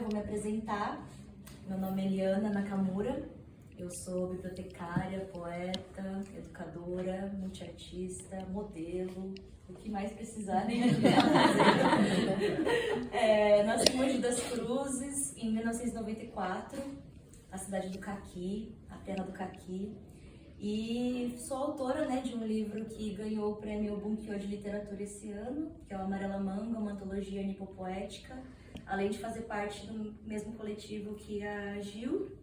eu vou me apresentar. Meu nome é Eliana Nakamura, eu sou bibliotecária, poeta, educadora, multiartista, modelo, o que mais precisar, né? Nasci em Mogi das Cruzes, em 1994, na cidade do Caqui, a terra do Caqui. E sou autora, né, de um livro que ganhou o prêmio Bunkyo de Literatura esse ano, que é o Amarela Manga, uma antologia nipopoética, além de fazer parte do mesmo coletivo que a Gil.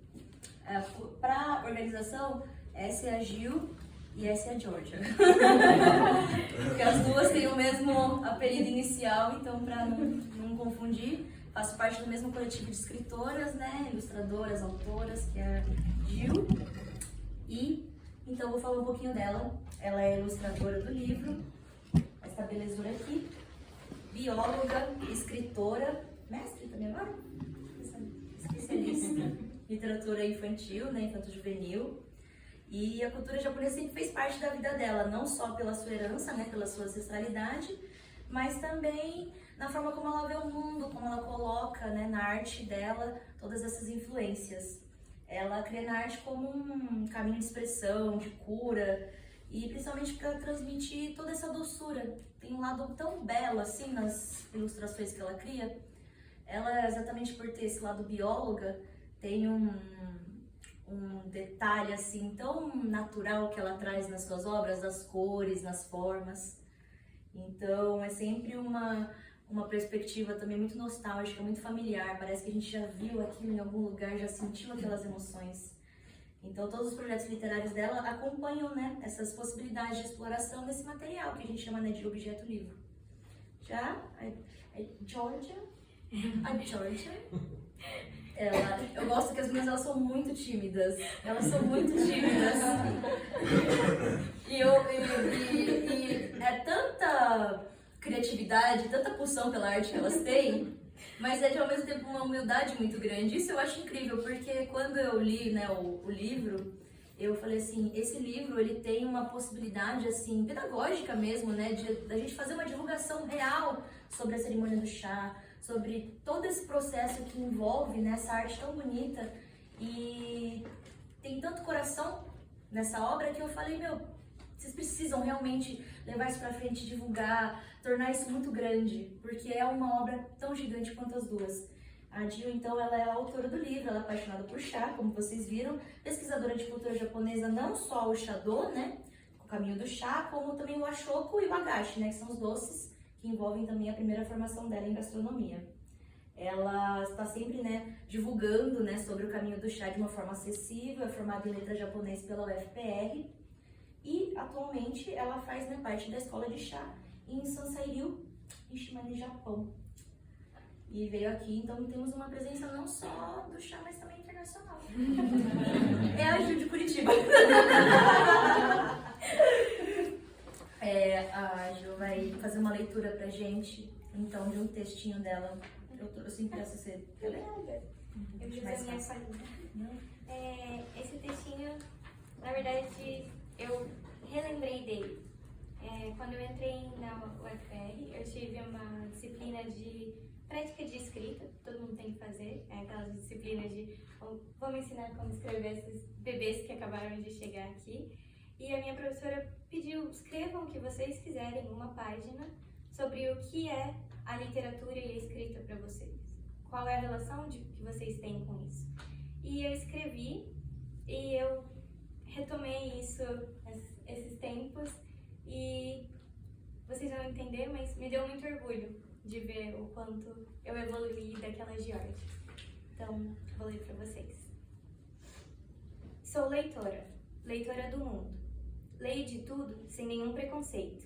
Para a organização, essa é a Gil e essa é a Georgia. Porque as duas têm o mesmo apelido inicial, então para não confundir, faço parte do mesmo coletivo de escritoras, né, ilustradoras, autoras, que é a Gil. Então, vou falar um pouquinho dela. Ela é ilustradora do livro, essa belezura aqui, bióloga, escritora, mestre também agora? Especialista em literatura infantil, né, infanto-juvenil. E a cultura japonesa sempre fez parte da vida dela, não só pela sua herança, né, pela sua ancestralidade, mas também na forma como ela vê o mundo, como ela coloca, né, na arte dela todas essas influências. Ela crê na arte como um caminho de expressão, de cura, e principalmente para transmitir toda essa doçura. Tem um lado tão belo assim nas ilustrações que ela cria. Ela, exatamente por ter esse lado bióloga, tem um detalhe assim tão natural que ela traz nas suas obras, nas cores, nas formas. Então é sempre uma perspectiva também muito nostálgica, muito familiar. Parece que a gente já viu aquilo em algum lugar, já sentiu aquelas emoções. Então todos os projetos literários dela acompanham, né, essas possibilidades de exploração desse material que a gente chama, né, de objeto livro. Já a Georgia, eu gosto que as meninas, elas são muito tímidas. Elas são muito tímidas. E é tanta criatividade, tanta pulsão pela arte que elas têm, mas é de ao mesmo tempo uma humildade muito grande. Isso eu acho incrível, porque quando eu li, né, o livro, eu falei assim, esse livro ele tem uma possibilidade assim pedagógica mesmo, né, da gente fazer uma divulgação real sobre a cerimônia do chá, sobre todo esse processo que envolve, né, essa arte tão bonita, e tem tanto coração nessa obra que eu falei, vocês precisam realmente levar isso pra frente, divulgar, tornar isso muito grande, porque é uma obra tão gigante quanto as duas. A Jill, então, ela é a autora do livro, ela é apaixonada por chá, como vocês viram, pesquisadora de cultura japonesa, não só o Shado, né, o caminho do chá, como também o Ashoku e o Agashi, né, que são os doces que envolvem também a primeira formação dela em gastronomia. Ela está sempre, né, divulgando, né, sobre o caminho do chá de uma forma acessível, é formada em letras japonês pela UFPR, e atualmente ela faz, né, parte da escola de chá em Sansei-ryu, em Shimane, Japão. E veio aqui, então temos uma presença não só do chá, mas também internacional. É a Gil de Curitiba. A Gil vai fazer uma leitura pra gente, então, de um textinho dela. Eu sempre peço você. Eu fiz a minha palhinha. Esse textinho, na verdade, eu relembrei dele. Quando eu entrei na UFR, eu tive uma disciplina de prática de escrita, todo mundo tem que fazer, aquelas disciplinas de vamos ensinar como escrever esses bebês que acabaram de chegar aqui. E a minha professora pediu, escrevam o que vocês quiserem, uma página, sobre o que é a literatura e a escrita para vocês. Qual é a relação que vocês têm com isso? E eu escrevi e eu retomei isso esses tempos e vocês vão entender, mas me deu muito orgulho de ver o quanto eu evoluí daquela Georgia. Então, vou ler para vocês. Sou leitora, leitora do mundo. Leio de tudo sem nenhum preconceito.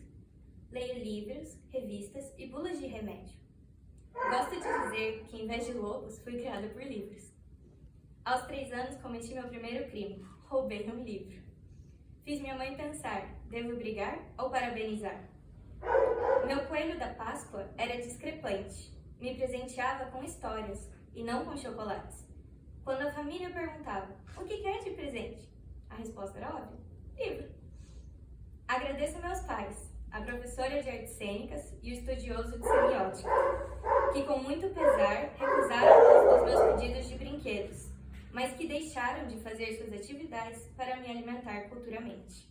Leio livros, revistas e bulas de remédio. Gosto de dizer que, em vez de loucos, fui criada por livros. Aos 3 anos, cometi meu primeiro crime. Roubei um livro. Fiz minha mãe pensar, devo brigar ou parabenizar? Meu coelho da Páscoa era discrepante. Me presenteava com histórias e não com chocolates. Quando a família perguntava, o que quer de presente? A resposta era óbvia, livro. Agradeço a meus pais, a professora de artes cênicas e o estudioso de semiótica, que com muito pesar recusaram os mas que deixaram de fazer suas atividades para me alimentar culturalmente.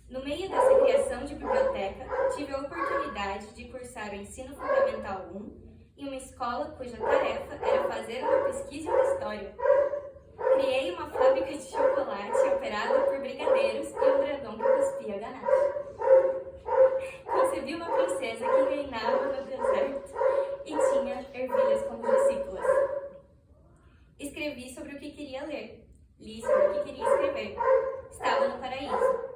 No meio dessa criação de biblioteca, tive a oportunidade de cursar o Ensino Fundamental 1 em uma escola cuja tarefa era fazer uma pesquisa e uma história. Criei uma fábrica de chocolate operada por brigadeiros e um dragão que cuspia ganache. Concebi uma princesa que reinava no deserto e tinha ervilhas como discípulas. Escrevi sobre o que queria ler, li sobre o que queria escrever. Estava no paraíso.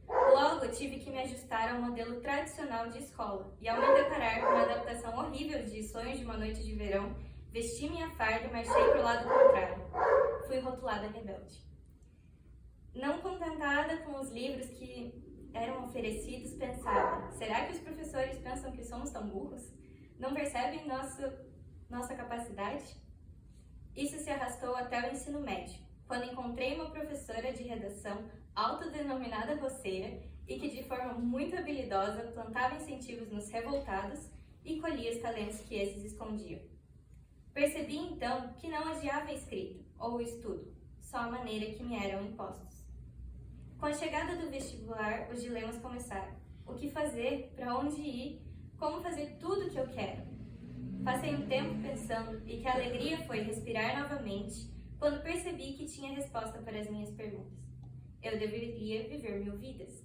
Logo, tive que me ajustar ao modelo tradicional de escola e, ao me deparar com uma adaptação horrível de Sonhos de uma Noite de Verão, vesti minha farda e marchei para o lado contrário. Fui rotulada rebelde. Não contentada com os livros que eram oferecidos, pensava: será que os professores pensam que somos tão burros? Não percebem nossa capacidade? Isso se arrastou até o ensino médio, quando encontrei uma professora de redação autodenominada roceira e que, de forma muito habilidosa, plantava incentivos nos revoltados e colhia os talentos que esses escondiam. Percebi, então, que não odiava a escrita ou o estudo, só a maneira que me eram impostos. Com a chegada do vestibular, os dilemas começaram. O que fazer? Para onde ir? Como fazer tudo o que eu quero? Passei um tempo pensando e que a alegria foi respirar novamente quando percebi que tinha resposta para as minhas perguntas. Eu deveria viver 1000 vidas.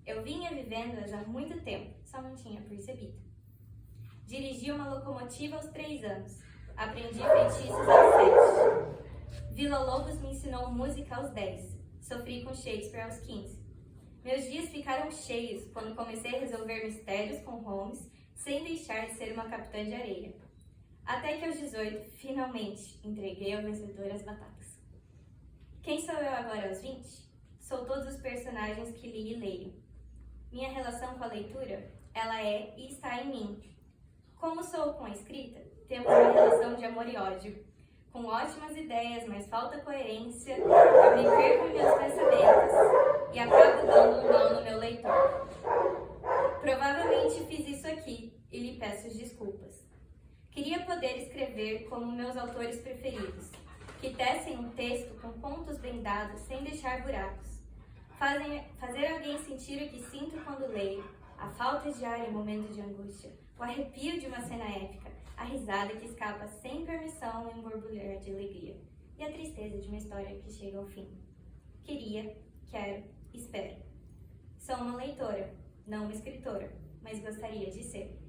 Eu vinha vivendo-as há muito tempo, só não tinha percebido. Dirigi uma locomotiva aos 3 anos. Aprendi feitiços aos 7. Vila Lobos me ensinou música aos 10. Sofri com Shakespeare aos 15. Meus dias ficaram cheios quando comecei a resolver mistérios com Holmes, sem deixar de ser uma capitã de areia. Até que aos 18, finalmente, entreguei ao vencedor as batatas. Quem sou eu agora aos 20? Sou todos os personagens que li e leio. Minha relação com a leitura, ela é e está em mim. Como sou com a escrita, temos uma relação de amor e ódio. Com ótimas ideias, mas falta coerência, eu me perco em meus pensamentos e acabo dando um nó no meu leitor. Provavelmente fiz isso aqui e lhe peço desculpas. Queria poder escrever como meus autores preferidos, que tecem um texto com pontos bem dados sem deixar buracos. Fazer alguém sentir o que sinto quando leio, a falta de ar em momento de angústia, o arrepio de uma cena épica, a risada que escapa sem permissão em um borbulhar de alegria, e a tristeza de uma história que chega ao fim. Queria, quero, espero. Sou uma leitora, não uma escritora, mas gostaria de ser.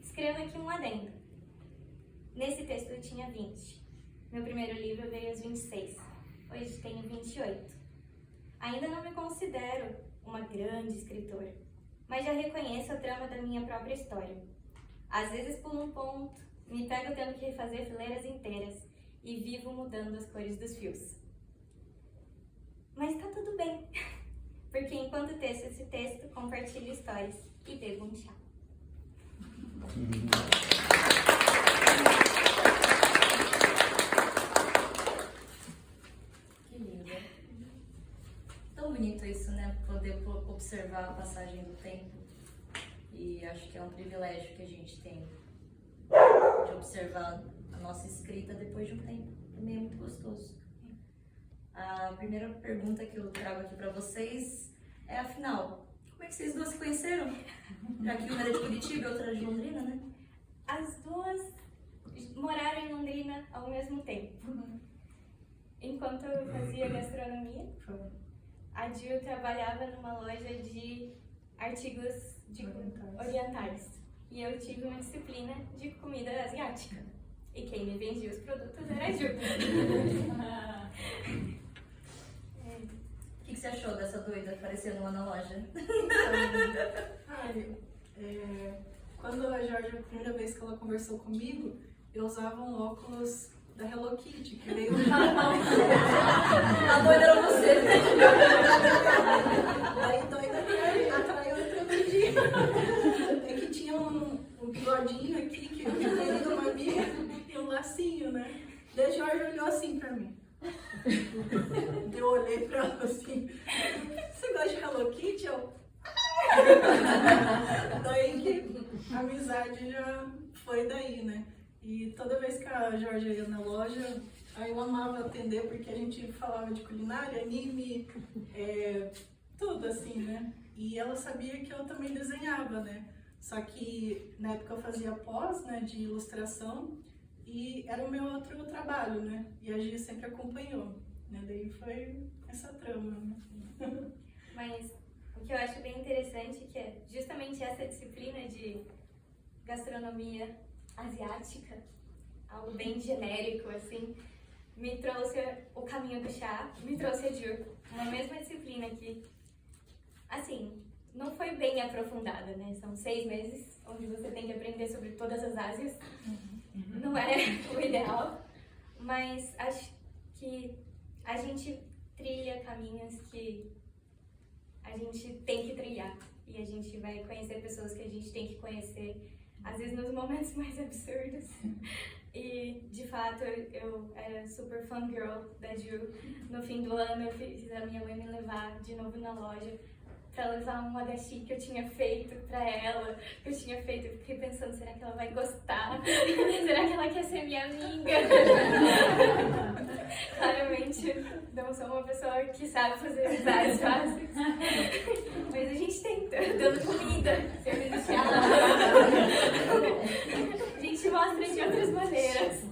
Escrevo aqui um adendo. Nesse texto eu tinha 20. Meu primeiro livro veio aos 26. Hoje tenho 28. Ainda não me considero uma grande escritora, mas já reconheço a trama da minha própria história. Às vezes pulo um ponto, me pego tendo que refazer fileiras inteiras e vivo mudando as cores dos fios. Mas tá tudo bem, porque enquanto teço esse texto, compartilho histórias e bebo um chá. Que lindo. Tão bonito isso, né? Poder observar a passagem do tempo. E acho que é um privilégio que a gente tem de observar a nossa escrita depois de um tempo. Também é muito gostoso. A primeira pergunta que eu trago aqui para vocês é, afinal, como é que vocês duas se conheceram? Já que uma era de Curitiba e outra era de Londrina, né? As duas moraram em Londrina ao mesmo tempo. Enquanto eu fazia gastronomia, a Jill trabalhava numa loja de artigos orientais. E eu tive uma disciplina de comida asiática. E quem me vendia os produtos era a Jill. O que você achou dessa doida aparecendo lá na loja? Quando a Jorge, a primeira vez que ela conversou comigo, eu usava um óculos da Hello Kitty, que veio no canal. A doida era você. Aí doida me atraiu outra dia. É que tinha um bigodinho aqui, que eu tinha pedido uma amiga, e um lacinho, né? Daí a Jorge olhou assim pra mim. Eu olhei pra ela assim, você gosta de Hello Kitty? Daí que a amizade já foi daí, né? E toda vez que a Jorge ia na loja, Aí eu amava atender porque a gente falava de culinária, anime, tudo assim, né? E ela sabia que eu também desenhava, né? Só que na época eu fazia pós, né, de ilustração e era o meu outro trabalho, né? E a Gia sempre acompanhou, né? Daí foi essa trama, né? Mas o que eu acho bem interessante que é justamente essa disciplina de gastronomia asiática, algo bem genérico, assim, me trouxe o caminho do chá, me trouxe a Ju, uma mesma disciplina que, assim, não foi bem aprofundada, né? São 6 meses onde você tem que aprender sobre todas as Ásias. Não é o ideal, mas acho que a gente trilha caminhos que a gente tem que trilhar. E a gente vai conhecer pessoas que a gente tem que conhecer, às vezes nos momentos mais absurdos. E, de fato, eu era super fangirl da Ju. No fim do ano, eu fiz a minha mãe me levar de novo na loja pra levar um agashi que eu tinha feito pra ela. Eu fiquei pensando, será que ela vai gostar? Será que ela quer ser minha amiga? Claramente, não sou uma pessoa que sabe fazer amizades fáceis. Mas a gente tenta, dando comida, servindo chá. A gente mostra de outras maneiras.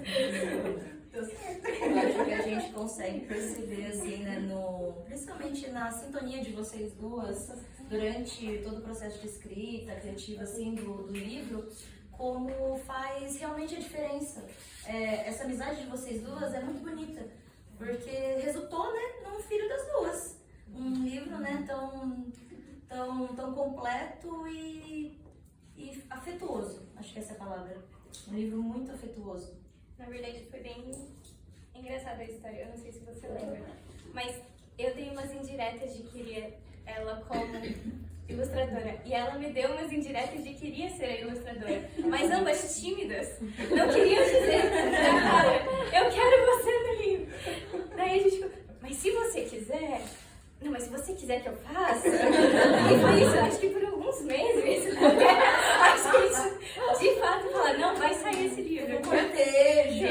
Eu acho que a gente consegue perceber, assim, né, principalmente na sintonia de vocês duas, durante todo o processo de escrita, criativa, assim, do livro, como faz realmente a diferença. Essa amizade de vocês duas é muito bonita, porque resultou, né, num filho das duas. Um livro, né, tão completo e afetuoso, acho que essa é a palavra. Um livro muito afetuoso. Na verdade, foi bem engraçada a história, eu não sei se você lembra, mas eu dei umas indiretas de que queria ela como ilustradora, e ela me deu umas indiretas de que queria ser ilustradora, mas ambas tímidas, não queriam dizer, cara, eu quero você no livro. Daí a gente ficou, mas se você quiser... Não, mas se você quiser que eu faça... E foi isso, acho que por alguns meses, a gente, de fato, falar, não, vai sair esse livro. Cortejo!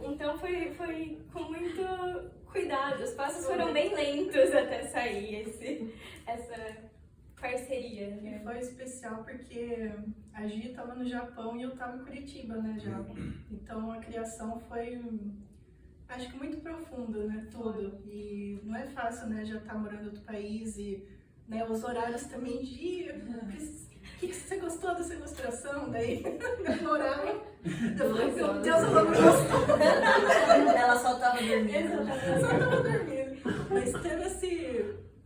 Então foi com muito cuidado, os passos foram bem lentos até sair essa parceria. E foi especial porque a Gia estava no Japão e eu estava em Curitiba, né, já. Então a criação foi... Acho que muito profundo, né, tudo. E não é fácil, né, já estar morando em outro país e, né, os horários também de... O que você gostou dessa ilustração? Daí, demorava. Eu falei, meu Deus, ela não gostou. Ela só tava dormindo. Exatamente, só tava dormindo. Mas teve esse...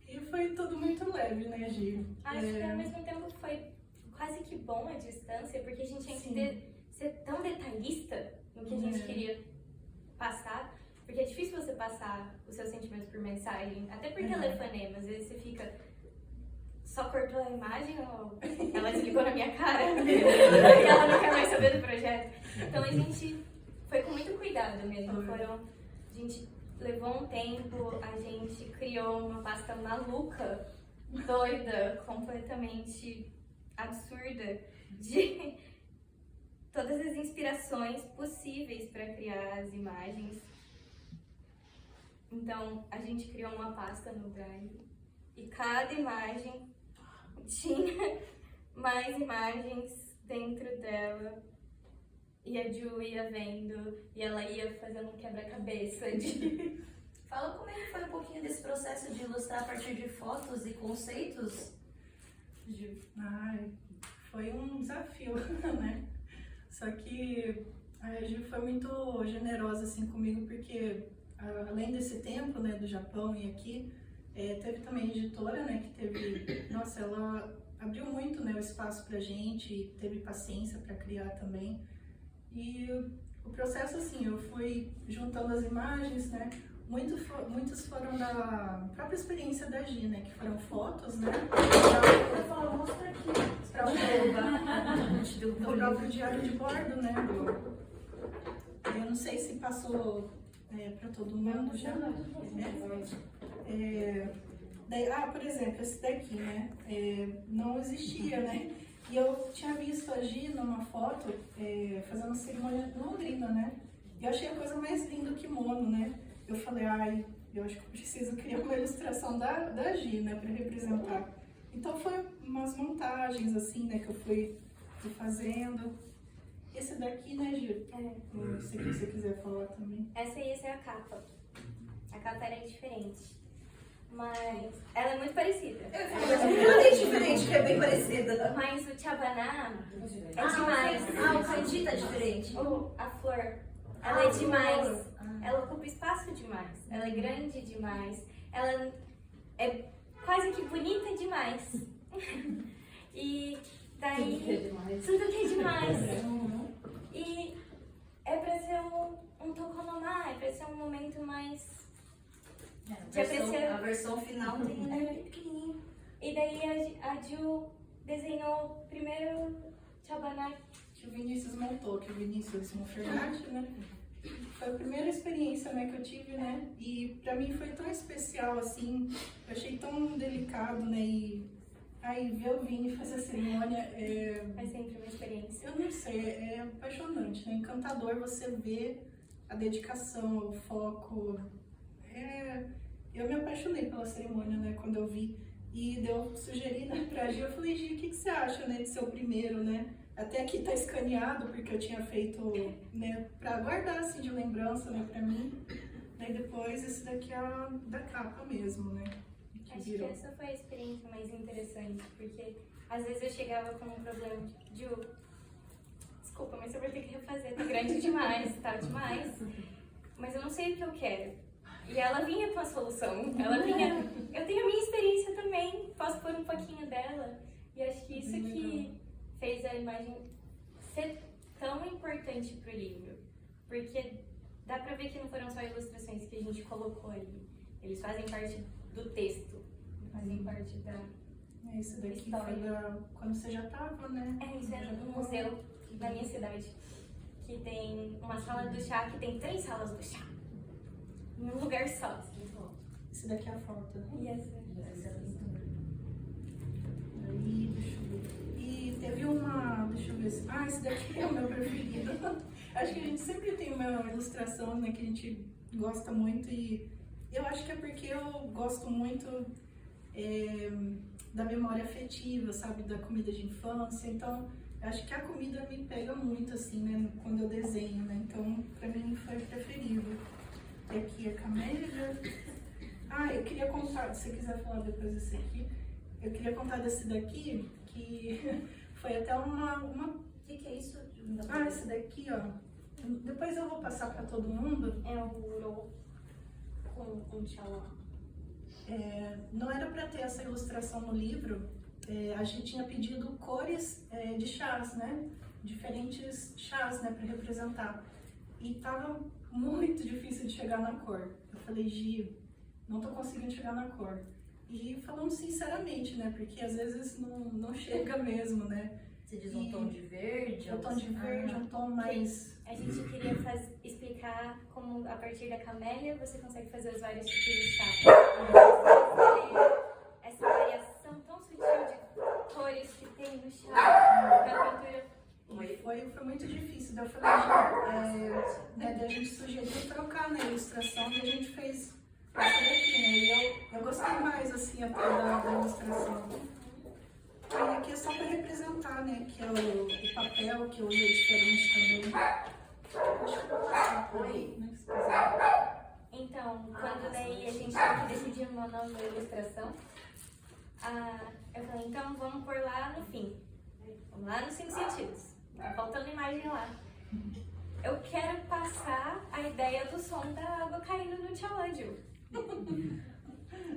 E foi tudo muito leve, né, Gi? Acho que ao mesmo tempo foi quase que bom a distância, porque a gente tinha que ser tão detalhista no que a gente queria passar, porque é difícil você passar os seus sentimentos por mensagem, até por telefonema, às vezes você fica, só cortou a imagem ou ela desligou na minha cara e ela não quer mais saber do projeto. Então a gente foi com muito cuidado mesmo, a gente levou um tempo, a gente criou uma pasta maluca, doida, completamente absurda, de todas as inspirações possíveis para criar as imagens. Então, a gente criou uma pasta no Drive e cada imagem tinha mais imagens dentro dela. E a Ju ia vendo e ela ia fazendo um quebra-cabeça de... Fala como é que foi um pouquinho desse processo de ilustrar a partir de fotos e conceitos, Ju. Ai, foi um desafio, né? Só que a Gi foi muito generosa assim comigo, porque além desse tempo, né, do Japão e aqui, teve também a editora, né, que teve, nossa, ela abriu muito, né, o espaço pra gente, teve paciência para criar também. E o processo, assim, eu fui juntando as imagens, né, muitos foram da própria experiência da Gi, né, que foram fotos, né, Mostra aqui. do próprio diário de bordo, né, eu não sei se passou para todo mundo já. Daí, por exemplo, esse daqui, né, não existia, né, E eu tinha visto a Gi numa foto, fazendo cerimônia em Londrina, né? E eu achei a coisa mais linda o kimono, né? Eu falei, ai, eu acho que eu preciso criar uma ilustração da Gi, né? Pra representar. Então foi umas montagens, assim, né? Que eu fui fazendo. Esse daqui, né, Gi? Se você quiser falar também. Essa é a capa. A capa era diferente. Mas ela é muito parecida. Não tem diferente, que é bem parecida. Mas o Chabaná é demais. O kanji tá diferente. A flor, ela é demais. Ela ocupa espaço demais. Ela é grande demais. Ela é quase que bonita demais. E daí... Tudo que é demais. E é pra ser um tokonomá, é pra ser um momento mais... A versão final tem bem pequenininho. E daí a Ju desenhou o primeiro Chabaná. Que o Vinícius montou, que o Vinícius Monfernati, né? Foi a primeira experiência, né, que eu tive, né? E pra mim foi tão especial, assim, eu achei tão delicado, né? E aí ver o Vini fazer a cerimônia É sempre uma experiência. eu não sei, é apaixonante, né? Encantador você ver a dedicação, o foco. Eu me apaixonei pela cerimônia, né, quando eu vi. E eu sugeri, né, pra Gi, eu falei, Gi, o que você acha, né, de ser o primeiro, né? Até aqui tá escaneado, porque eu tinha feito, né, pra guardar, assim, de lembrança, né, pra mim. Daí depois, esse daqui é da capa mesmo, né? Acho que essa foi a experiência mais interessante, porque às vezes eu chegava com um problema de Ju, desculpa, mas eu vou ter que refazer, tá grande demais, tá demais, mas eu não sei o que eu quero. E ela vinha com a solução, ela vinha, eu tenho a minha experiência também, posso pôr um pouquinho dela, e acho que isso que fez a imagem ser tão importante pro livro, porque dá pra ver que não foram só ilustrações que a gente colocou ali, eles fazem parte do texto, fazem parte da Esse daqui história. foi quando você já tava, né? Isso é um museu da minha cidade, que tem uma sala do chá, que tem 3 salas do chá, em um lugar só. Esse daqui é a foto. E essa? Aí, deixa eu ver. E teve uma, deixa eu ver se... esse daqui é o meu preferido. Acho que a gente sempre tem uma ilustração, né, que a gente gosta muito e eu acho que é porque eu gosto muito da memória afetiva, sabe, da comida de infância, então acho que a comida me pega muito, assim, né, quando eu desenho, né, então pra mim foi preferível. E aqui a camélia. Eu queria contar, se você quiser falar depois desse aqui, eu queria contar desse daqui, que foi até uma... O que é isso? Esse daqui, ó. Depois eu vou passar para todo mundo. É o Uro com um xalá. Não era para ter essa ilustração no livro, a gente tinha pedido cores de chás, né? Diferentes chás, né, para representar. E tava muito difícil de chegar na cor. Eu falei, Gi, não tô conseguindo chegar na cor. E falando sinceramente, né? Porque às vezes não chega mesmo, né? Você diz um tom de verde? Um tom de verde, um tom mais... A gente queria explicar como, a partir da camélia, você consegue fazer os vários tipos de chá. Essa variação tão sutil de cores que tem no chá, na pintura. Foi muito difícil. Daí eu falei, daí a gente sugeriu trocar na ilustração e a gente fez essa daqui, né? E eu gostei mais, assim, até da ilustração. Aí aqui é só para representar, né? Que é o papel, que hoje é diferente também. Acho que eu vou passar por aí, né? Se quiser. Então, quando daí a gente teve que decidir uma nova ilustração, eu falei, então vamos pôr lá no fim. Vamos lá nos 5 sentidos. Tá faltando imagem lá. Eu quero passar a ideia do som da água caindo no Tchalândio.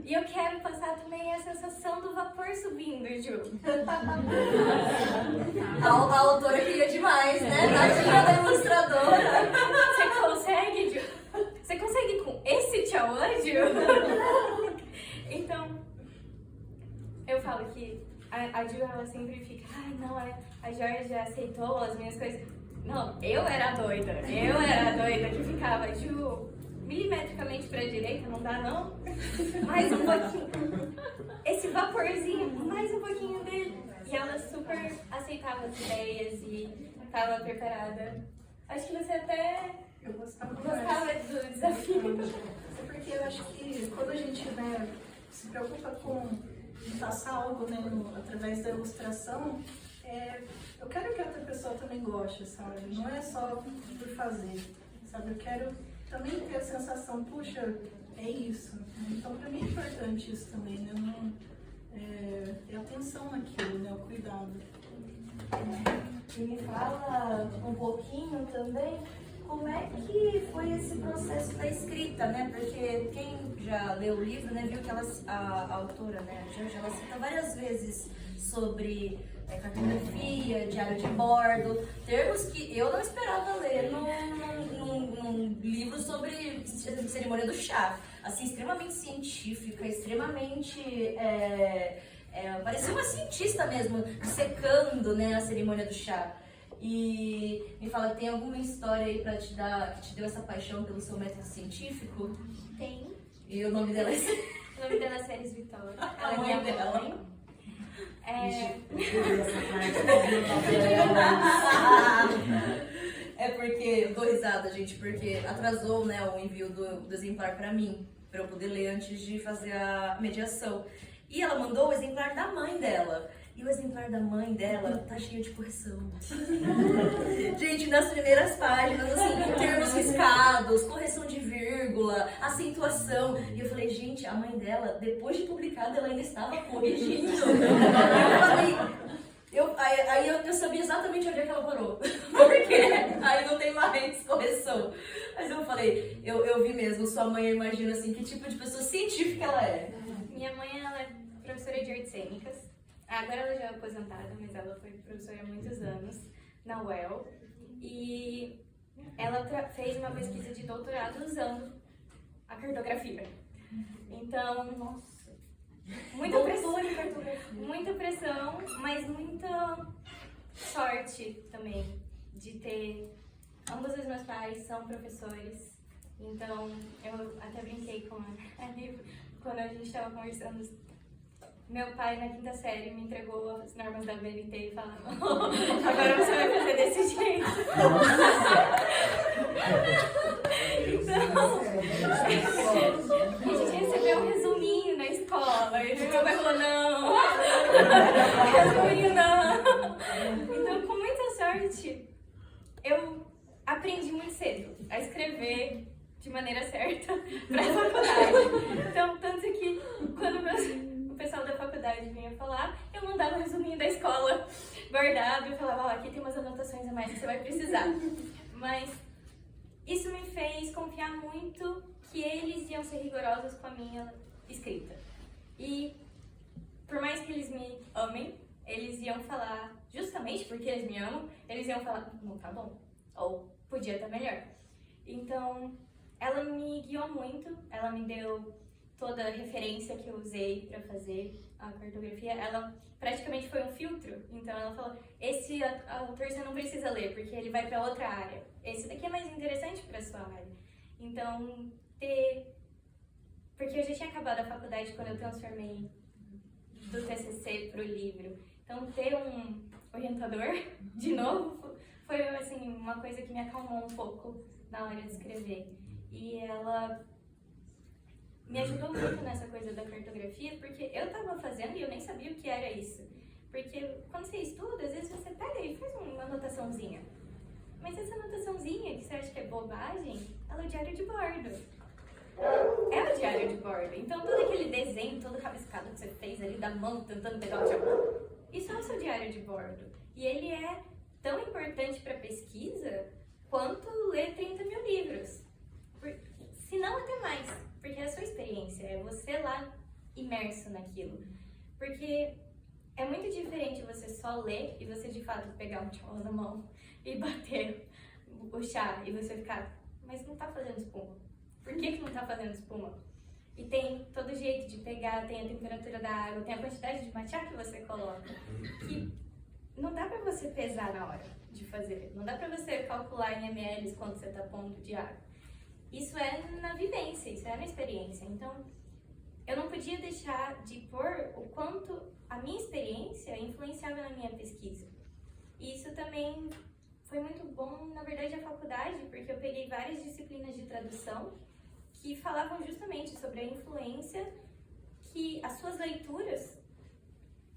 E eu quero passar também a sensação do vapor subindo, Ju. A autora queria demais, né? Tadinha da ilustradora. Você consegue, Ju? Você consegue com esse Tchalândio? Então, eu falo que a Ju, ela sempre fica, não, a Georgia aceitou as minhas coisas. Não, eu era a doida que ficava, Ju, milimetricamente pra direita, não dá não? Mais um pouquinho. Esse vaporzinho, mais um pouquinho dele. E ela super aceitava as ideias e estava preparada. Acho que você até Eu gostava gostava do desafio. É porque eu acho que quando a gente, né, se preocupa com passar algo, né, através da ilustração, eu quero que a outra pessoa também goste, sabe? Não é só por fazer, sabe? Eu quero também ter a sensação, puxa, é isso. Então, para mim é importante isso também, né? Não, é atenção naquilo, né? O cuidado. E me fala um pouquinho também como é que foi esse processo da escrita, né? Porque quem já leu o livro, né, viu que a autora, né, a Janja, ela cita várias vezes sobre cartografia, diário de bordo, termos que eu não esperava ler num livro sobre cerimônia do chá. Assim, extremamente científica, extremamente... parecia uma cientista mesmo, secando, né, a cerimônia do chá. E me fala, tem alguma história aí pra te dar, que te deu essa paixão pelo seu método científico? Tem. E o nome dela é... O nome dela é Ceres Vitória. Ela A é mãe minha dela. mãe. É porque, eu dou risada, gente, porque atrasou, né, o envio do exemplar pra mim, pra eu poder ler antes de fazer a mediação. E ela mandou o exemplar da mãe dela. E o exemplar da mãe dela tá cheio de correção. Gente, nas primeiras páginas, assim, termos riscados, correção de vírgula, acentuação. E eu falei, gente, a mãe dela, depois de publicada, ela ainda estava corrigindo. Aí eu sabia exatamente onde é que ela parou. Porque aí não tem mais correção. Mas eu falei, eu vi mesmo, sua mãe, eu imagino assim, que tipo de pessoa científica ela é. Minha mãe, ela é professora de artes cênicas. Agora ela já é aposentada, mas ela foi professora há muitos anos na UEL. E ela fez uma pesquisa de doutorado usando a cartografia. Então, nossa, muita pressão, mas muita sorte também de ter... Ambos os meus pais são professores. Então, eu até brinquei com a Liv quando a gente estava conversando. Meu pai, na quinta série, me entregou as normas da BNT e falou: agora você vai fazer desse jeito. Então, a gente recebeu um resuminho na escola. E meu pai falou: não, resuminho não. Então, com muita sorte, eu aprendi muito cedo a escrever de maneira certa para a faculdade. Então, tanto que quando o pessoal da faculdade vinha falar, eu mandava o resuminho da escola guardado e falava, ó, aqui tem umas anotações a mais que você vai precisar. Mas isso me fez confiar muito que eles iam ser rigorosos com a minha escrita. E por mais que eles me amem, eles iam falar, justamente porque eles me amam, eles iam falar, não tá bom, ou podia estar melhor. Então, ela me guiou muito, ela me deu toda a referência que eu usei para fazer a cartografia. Ela praticamente foi um filtro, então ela falou, esse autor você não precisa ler, porque ele vai para outra área. Esse daqui é mais interessante para sua área. Então, porque eu já tinha acabado a faculdade quando eu transformei do TCC para o livro. Então, ter um orientador, de novo, foi assim, uma coisa que me acalmou um pouco na hora de escrever. E ela me ajudou muito nessa coisa da cartografia, porque eu estava fazendo e eu nem sabia o que era isso. Porque quando você estuda, às vezes você pega e faz uma anotaçãozinha. Mas essa anotaçãozinha, que você acha que é bobagem, ela é o diário de bordo. É o diário de bordo. Então todo aquele desenho, todo rabiscado que você fez ali da mão, tentando pegar o diário, isso é o seu diário de bordo. E ele é tão importante para a pesquisa quanto ler 30 mil livros. Se não até mais, porque é a sua experiência, é você lá imerso naquilo. Porque é muito diferente você só ler e você de fato pegar um chá na mão e bater o chá e você ficar, mas não tá fazendo espuma. Por que não tá fazendo espuma? E tem todo jeito de pegar, tem a temperatura da água, tem a quantidade de matcha que você coloca, que não dá pra você pesar na hora de fazer, não dá pra você calcular em ml quanto você tá pondo de água. Isso é na vivência, isso é na experiência. Então, eu não podia deixar de pôr o quanto a minha experiência influenciava na minha pesquisa. E isso também foi muito bom, na verdade, a faculdade, porque eu peguei várias disciplinas de tradução que falavam justamente sobre a influência que as suas leituras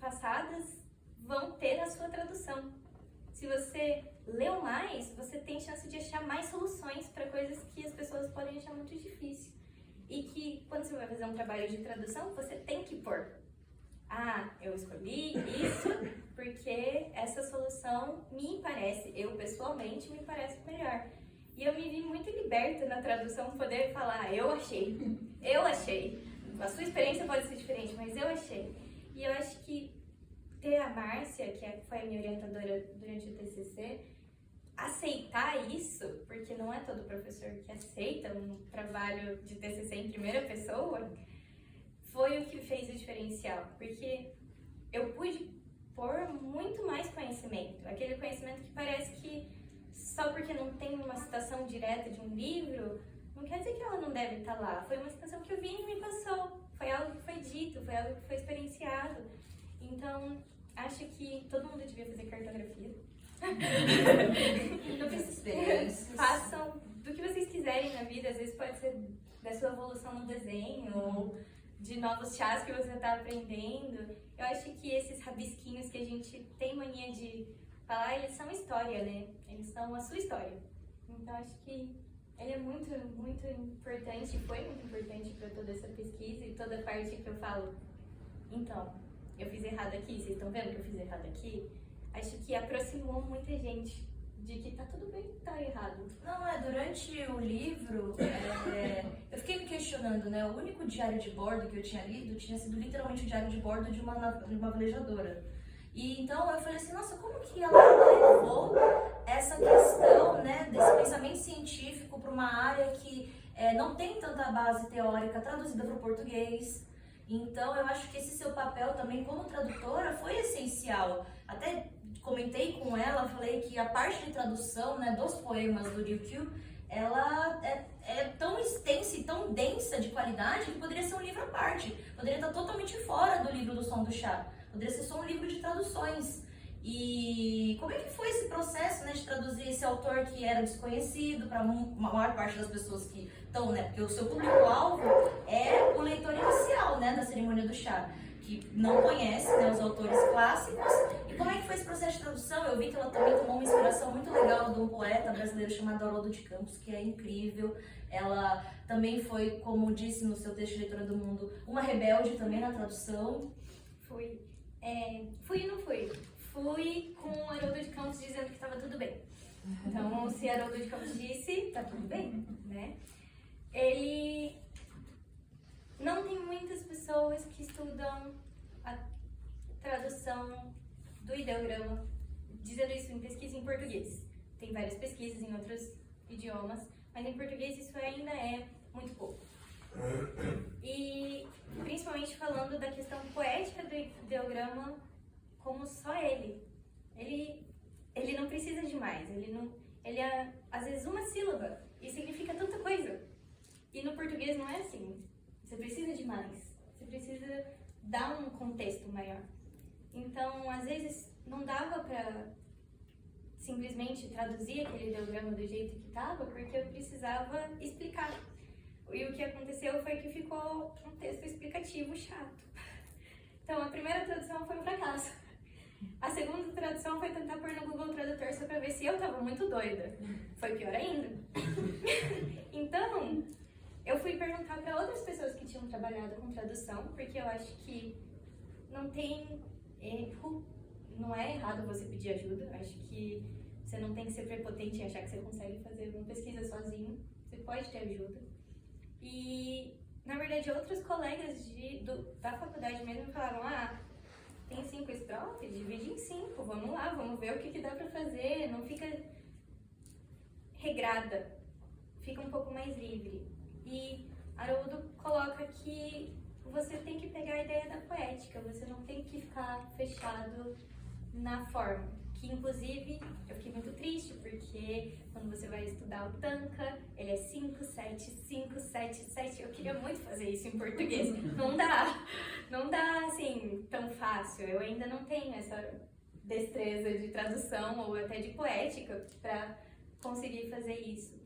passadas vão ter na sua tradução. Se você leu mais, você tem chance de achar mais soluções para coisas que as pessoas podem achar muito difícil. E que, quando você vai fazer um trabalho de tradução, você tem que pôr. Ah, eu escolhi isso porque essa solução me parece, eu pessoalmente, me parece melhor. E eu me vi muito liberta na tradução, poder falar, eu achei. A sua experiência pode ser diferente, mas eu achei. E eu acho que ter a Márcia, foi a minha orientadora durante o TCC, aceitar isso, porque não é todo professor que aceita um trabalho de TCC em primeira pessoa, foi o que fez o diferencial, porque eu pude pôr muito mais conhecimento, aquele conhecimento que parece que só porque não tem uma citação direta de um livro, não quer dizer que ela não deve estar lá, foi uma citação que o Vini me passou, foi algo que foi dito, foi algo que foi experienciado. Então, acho que todo mundo devia fazer cartografia. Não precisa experiências. Façam do que vocês quiserem na vida, às vezes pode ser da sua evolução no desenho, ou de novos chás que você está aprendendo. Eu acho que esses rabisquinhos que a gente tem mania de falar, eles são história, né? Eles são a sua história. Então, acho que ele é muito, muito importante, foi muito importante para toda essa pesquisa e toda a parte que eu falo. Então, eu fiz errado aqui, vocês estão vendo que eu fiz errado aqui? Acho que aproximou muita gente de que tá tudo bem, tá errado. Não, durante o livro, eu fiquei me questionando, né? O único diário de bordo que eu tinha lido tinha sido literalmente o diário de bordo de uma velejadora. E então eu falei assim, nossa, como que ela levou essa questão, né, desse pensamento científico para uma área que não tem tanta base teórica traduzida para o português. Então eu acho que esse seu papel também como tradutora foi essencial. Até comentei com ela, falei que a parte de tradução, né, dos poemas do Ryukyu, ela é tão extensa e tão densa de qualidade que poderia ser um livro à parte. Poderia estar totalmente fora do livro do Som do Chá. Poderia ser só um livro de traduções. E como é que foi esse processo, né, de traduzir esse autor que era desconhecido para a maior parte das pessoas que estão, né, porque o seu público-alvo é o leitor inicial, né, da cerimônia do chá, que não conhece, né, os autores clássicos. E como é que foi esse processo de tradução? Eu vi que ela também tomou uma inspiração muito legal de um poeta brasileiro chamado Haroldo de Campos, que é incrível. Ela também foi, como disse no seu texto de Leitura do Mundo, uma rebelde também na tradução. Fui e não fui. Fui com o Haroldo de Campos dizendo que estava tudo bem. Então, se Haroldo de Campos disse, tá tudo bem, né? Ele... Não tem muitas pessoas que estudam a tradução do ideograma, dizendo isso em pesquisa em português. Tem várias pesquisas em outros idiomas, mas em português isso ainda é muito pouco. E principalmente falando da questão poética do ideograma, como só ele não precisa de mais, ele é às vezes uma sílaba e significa tanta coisa. E no português não é assim, você precisa de mais, você precisa dar um contexto maior. Então, às vezes não dava pra simplesmente traduzir aquele ideograma do jeito que estava, porque eu precisava explicar. E o que aconteceu foi que ficou um texto explicativo chato. Então, a primeira tradução foi um fracasso. A segunda tradução foi tentar pôr no Google Tradutor só pra ver se eu tava muito doida. Foi pior ainda. Então, eu fui perguntar pra outras pessoas que tinham trabalhado com tradução, porque eu acho que não tem erro, não é errado você pedir ajuda. Eu acho que você não tem que ser prepotente e achar que você consegue fazer uma pesquisa sozinho. Você pode ter ajuda. E, na verdade, outros colegas da faculdade mesmo falaram, tem 5 estrofes, divide em 5, vamos lá, vamos ver o que dá pra fazer, não fica regrada, fica um pouco mais livre. E Haroldo coloca que você tem que pegar a ideia da poética, você não tem que ficar fechado na forma. Que, inclusive, eu fiquei muito triste, porque porque quando você vai estudar o tanka, ele é 5, 7, 5, 7, 7. Eu queria muito fazer isso em português. Não dá assim tão fácil. Eu ainda não tenho essa destreza de tradução ou até de poética para conseguir fazer isso.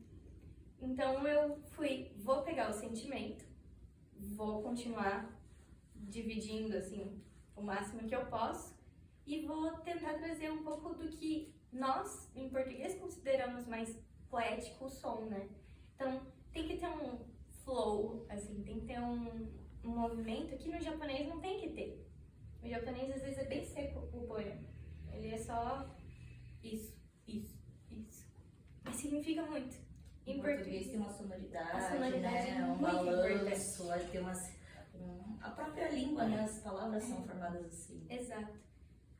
Então eu vou pegar o sentimento, vou continuar dividindo assim o máximo que eu posso e vou tentar trazer um pouco do que nós, em português, consideramos mais poético o som, né? Então tem que ter um flow, assim, tem que ter um movimento que no japonês não tem que ter. No japonês às vezes é bem seco o poema. Ele é só isso. Mas significa muito. Em português tem uma sonoridade, A sonoridade né? é Um muito balanço, aí tem a própria língua, né? As palavras são formadas assim. Exato.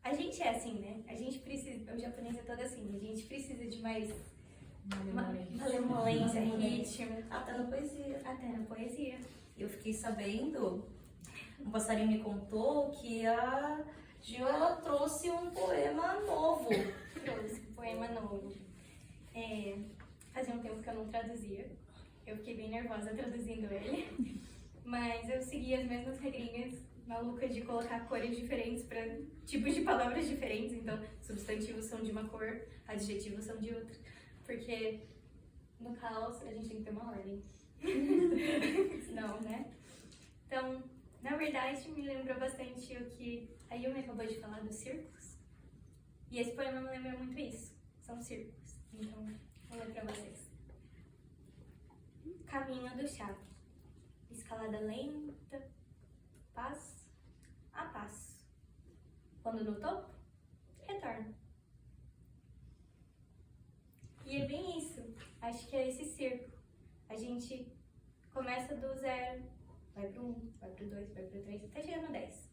A gente é assim, né? A gente precisa, o japonês é todo assim, a gente precisa de mais malemolência, ritmo. Até na poesia. Até na poesia. Eu fiquei sabendo, um passarinho me contou que a Gil, ela trouxe um poema novo. Trouxe um poema novo. Fazia um tempo que eu não traduzia. Eu fiquei bem nervosa traduzindo ele. Mas eu segui as mesmas regrinhas malucas de colocar cores diferentes para tipos de palavras diferentes. Então, substantivos são de uma cor, adjetivos são de outra. Porque no caos a gente tem que ter uma ordem. Senão, né? Então, na verdade, me lembrou bastante o que a Yumi acabou de falar dos círculos. E esse poema me lembra muito isso. São círculos. Então, vou ler pra vocês. Caminho do chá. Escalada lenta, passo a passo. Quando no topo, retorno. E é bem isso. Acho que é esse círculo. A gente começa do 0, vai pro 1, vai pro 2, vai pro 3, até chegar no 10.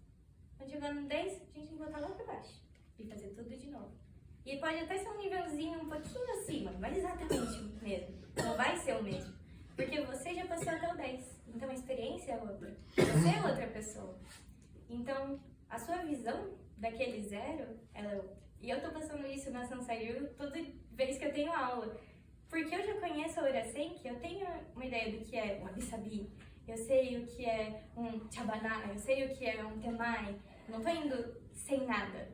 Quando chegar no 10, a gente tem que voltar lá pra baixo e fazer tudo de novo. E pode até ser um nívelzinho um pouquinho acima, mas exatamente o mesmo. Não vai ser o mesmo. Porque você já passou até o 10. Então a experiência é outra. Você é outra pessoa. Então a sua visão daquele 0, ela é outra. E eu tô passando isso na Sansaryu toda vez que eu tenho aula. Porque eu já conheço a Urasenki, eu tenho uma ideia do que é um Abisabi. Eu sei o que é um Chabaná, eu sei o que é um Temai. Não tô indo sem nada.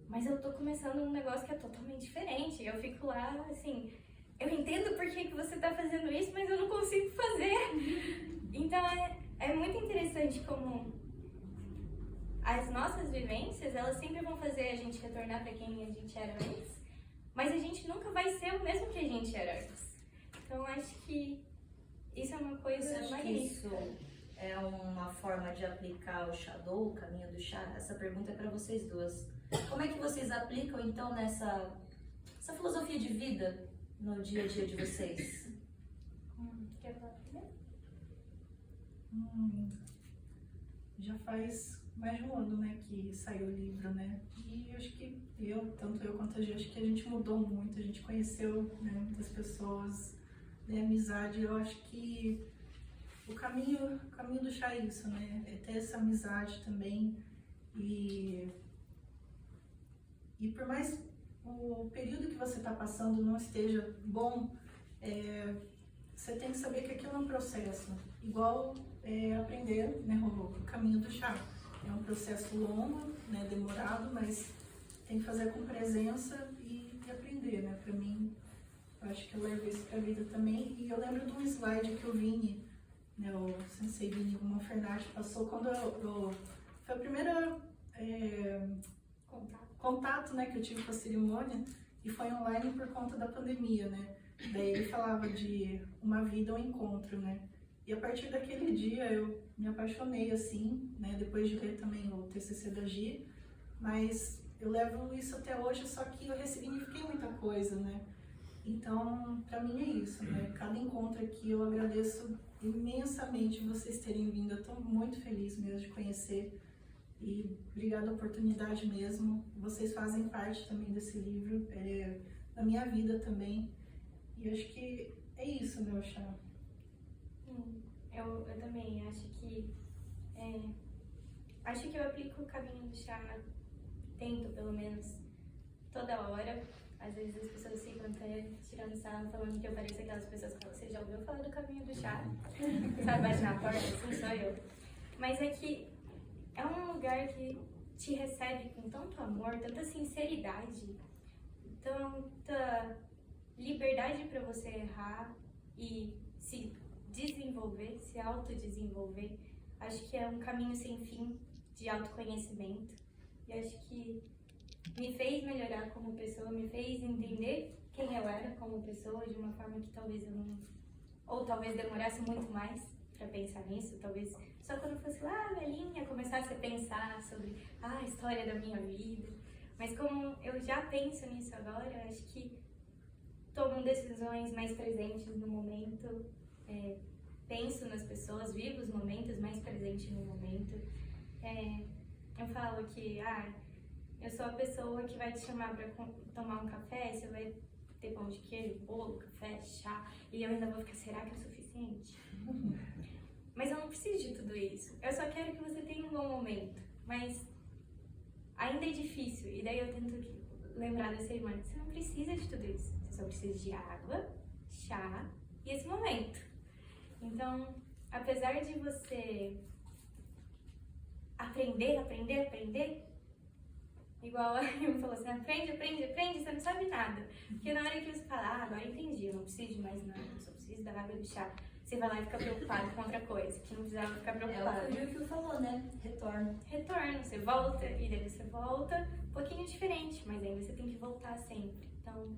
Mas eu tô começando um negócio que é totalmente diferente. Eu fico lá, assim, eu entendo por que você tá fazendo isso, mas eu não consigo fazer. Então é muito interessante como as nossas vivências, elas sempre vão fazer a gente retornar para quem a gente era antes, mas a gente nunca vai ser o mesmo que a gente era antes. Então acho que isso é uma coisa magnífica. Isso é uma forma de aplicar o Shadow, o caminho do chá? Essa pergunta é para vocês duas. Como é que vocês aplicam então essa filosofia de vida no dia a dia de vocês? Quer falar primeiro? Já faz mais de um ano, né, que saiu o livro, né? E acho que tanto eu quanto a Gi, acho que a gente mudou muito, a gente conheceu, né, muitas pessoas, né, amizade. Eu acho que o caminho do chá é isso, né? É ter essa amizade também e por mais o período que você está passando não esteja bom, você tem que saber que aquilo é um processo, igual aprender, né, o caminho do chá. É um processo longo, né, demorado, mas tem que fazer com presença e aprender, né? Para mim, eu acho que eu levo isso para a vida também. E eu lembro de um slide que o Vini, né, o Sensei Vini Monfernati passou quando foi a primeira contato, né, que eu tive com a cerimônia, e foi online por conta da pandemia, né? Daí ele falava de uma vida, um encontro, né? E a partir daquele dia eu me apaixonei assim, né? Depois de ler também o TCC da Gi, mas eu levo isso até hoje, só que eu ressignifiquei muita coisa, né? Então, pra mim é isso, né? Cada encontro aqui eu agradeço imensamente vocês terem vindo. Eu tô muito feliz mesmo de conhecer e obrigada a oportunidade mesmo. Vocês fazem parte também desse livro, da minha vida também. E acho que é isso, né, Oxá? Eu também acho que eu aplico o caminho do chá, tento pelo menos toda hora. Às vezes as pessoas ficam até tirando sarro, falando que eu pareço aquelas pessoas que você já ouviu falar do caminho do chá. Sabe, bate na porta, assim sou eu. Mas é que é um lugar que te recebe com tanto amor, tanta sinceridade, tanta liberdade para você errar e se desenvolver, se autodesenvolver. Acho que é um caminho sem fim de autoconhecimento. E acho que me fez melhorar como pessoa, me fez entender quem eu era como pessoa de uma forma que talvez eu não... Ou talvez demorasse muito mais para pensar nisso, talvez só quando eu fosse lá velhinha começasse a pensar sobre a história da minha vida. Mas como eu já penso nisso agora, acho que tomo decisões mais presentes no momento, penso nas pessoas, vivo os momentos mais presentes no momento. Eu falo que eu sou a pessoa que vai te chamar para tomar um café, você vai ter pão de queijo, bolo, café, chá, e eu ainda vou ficar, será que é o suficiente? Mas eu não preciso de tudo isso. Eu só quero que você tenha um bom momento. Mas ainda é difícil. E daí eu tento lembrar dessa irmã. Você não precisa de tudo isso. Você só precisa de água, chá e esse momento. Então, apesar de você aprender, igual a Ilma falou assim, aprende, você não sabe nada. Porque na hora que você fala, agora entendi, eu não preciso de mais nada, eu só preciso da água e do chá. Você vai lá e fica preocupado com outra coisa, que não precisava ficar preocupado. É o que o falou, né? Retorno. Você volta, e daí você volta, um pouquinho diferente, mas ainda você tem que voltar sempre. Então,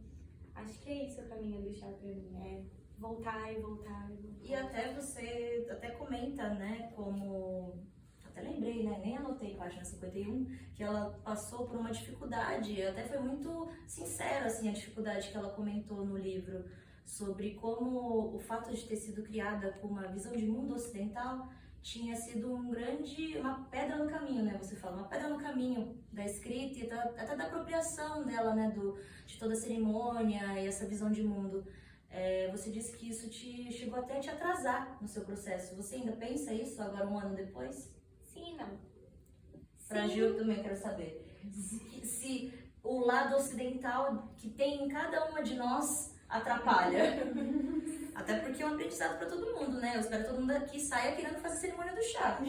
acho que é isso o caminho do chá pra mim, é voltar e voltar e voltar. E até você comenta, né, como... Até lembrei, né, nem anotei página 51, que ela passou por uma dificuldade, até foi muito sincera, assim, a dificuldade que ela comentou no livro, sobre como o fato de ter sido criada com uma visão de mundo ocidental tinha sido uma pedra no caminho, né? Você fala, uma pedra no caminho da escrita e até da apropriação dela, né? De toda a cerimônia e essa visão de mundo. Você disse que isso chegou até a te atrasar no seu processo. Você ainda pensa isso agora, um ano depois? Sim e não. Pra Gil também quero saber. Se o lado ocidental que tem em cada uma de nós atrapalha. Até porque é um aprendizado pra todo mundo, né? Eu espero que todo mundo aqui saia querendo fazer a cerimônia do chá.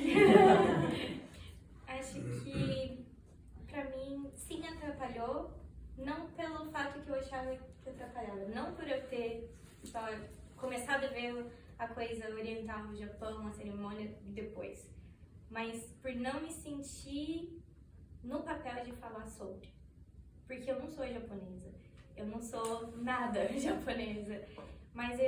Acho que pra mim sim atrapalhou, não pelo fato que eu achava que atrapalhava, não por eu ter só começado a ver a coisa oriental no Japão, a cerimônia depois, mas por não me sentir no papel de falar sobre, porque eu não sou japonesa. Eu não sou nada japonesa, mas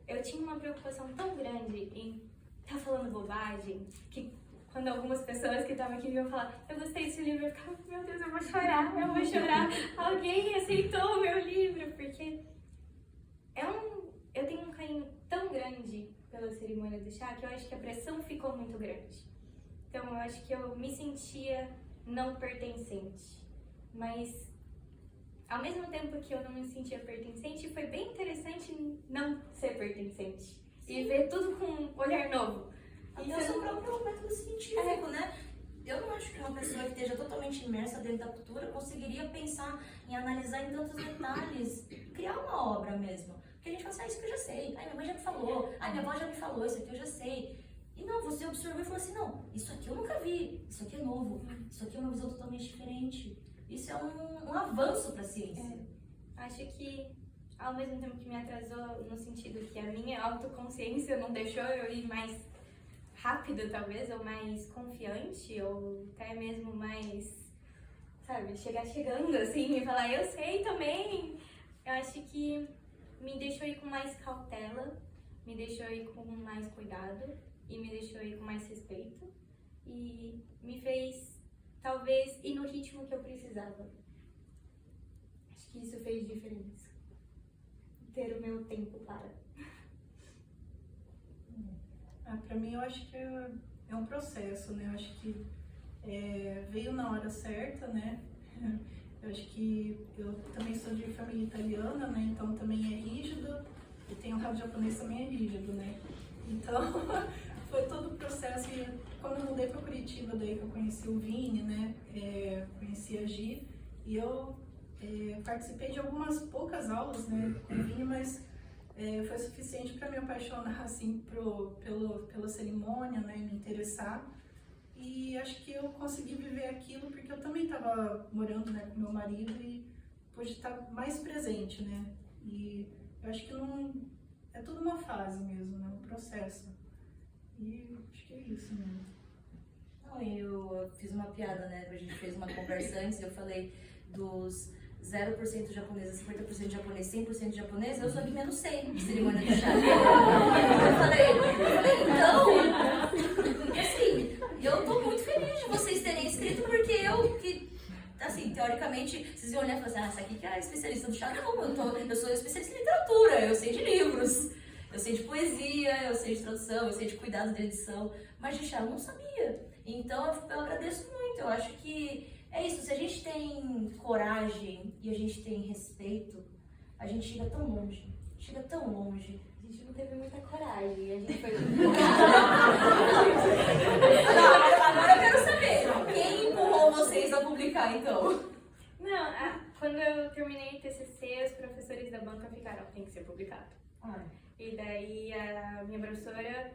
eu tinha uma preocupação tão grande em estar falando bobagem, que quando algumas pessoas que estavam aqui iam falar, eu gostei desse livro, eu ficava, meu Deus, eu vou chorar, alguém aceitou o meu livro, porque eu tenho um carinho tão grande pela cerimônia do chá, que eu acho que a pressão ficou muito grande. Então eu acho que eu me sentia não pertencente, mas ao mesmo tempo que eu não me sentia pertencente, foi bem interessante não ser pertencente. Sim. E ver tudo com um olhar novo. Até o seu próprio método científico, né? Eu não acho que uma pessoa que esteja totalmente imersa dentro da cultura conseguiria pensar em analisar em tantos detalhes, criar uma obra mesmo. Porque a gente fala assim, isso que eu já sei. Minha mãe já me falou. Minha avó já me falou, isso aqui eu já sei. E não, você observou e falou assim, não, isso aqui eu nunca vi, isso aqui é novo, isso aqui é uma visão totalmente diferente. Isso é um avanço para a ciência. Acho que, ao mesmo tempo que me atrasou, no sentido que a minha autoconsciência não deixou eu ir mais rápido, talvez, ou mais confiante, ou até mesmo mais, sabe, chegando assim e falar, eu sei também. Eu acho que me deixou ir com mais cautela, me deixou ir com mais cuidado e me deixou ir com mais respeito e me fez talvez ir no ritmo que eu precisava. Acho que isso fez diferença. Ter o meu tempo para. Pra mim, eu acho que é um processo, né? Eu acho que veio na hora certa, né? Eu acho que eu também sou de família italiana, né? Então também é rígido. E tem um lado japonês também é rígido, né? Então, foi todo o processo. E quando eu mudei para Curitiba, daí que eu conheci o Vini, né? Conheci a Gi. E eu participei de algumas poucas aulas, né, com vinho, mas foi suficiente para me apaixonar assim pela cerimônia, né, me interessar. E acho que eu consegui viver aquilo porque eu também estava morando, né, com meu marido e pude estar mais presente, né. E eu acho que não é tudo uma fase mesmo, né, um processo. E acho que é isso mesmo. Não, eu fiz uma piada, né? A gente fez uma conversa antes e eu falei dos 0% japonês, 50% japonês, 100% japonês, eu sou que menos 100 de cerimônia de chá. Eu falei, então, porque assim, eu tô muito feliz de vocês terem escrito, porque eu que, assim, teoricamente, vocês iam olhar e falar assim, essa aqui que é a especialista do chá. Não, eu sou especialista em literatura, eu sei de livros, eu sei de poesia, eu sei de tradução, eu sei de cuidados de edição, mas de chá eu não sabia. Então eu agradeço muito, eu acho que é isso, se a gente tem coragem e a gente tem respeito, a gente chega tão longe, chega tão longe. A gente não teve muita coragem, a gente foi... Agora eu quero saber, quem empurrou vocês a publicar então? Não, quando eu terminei o TCC, os professores da banca ficaram, tem que ser publicado. E daí a minha professora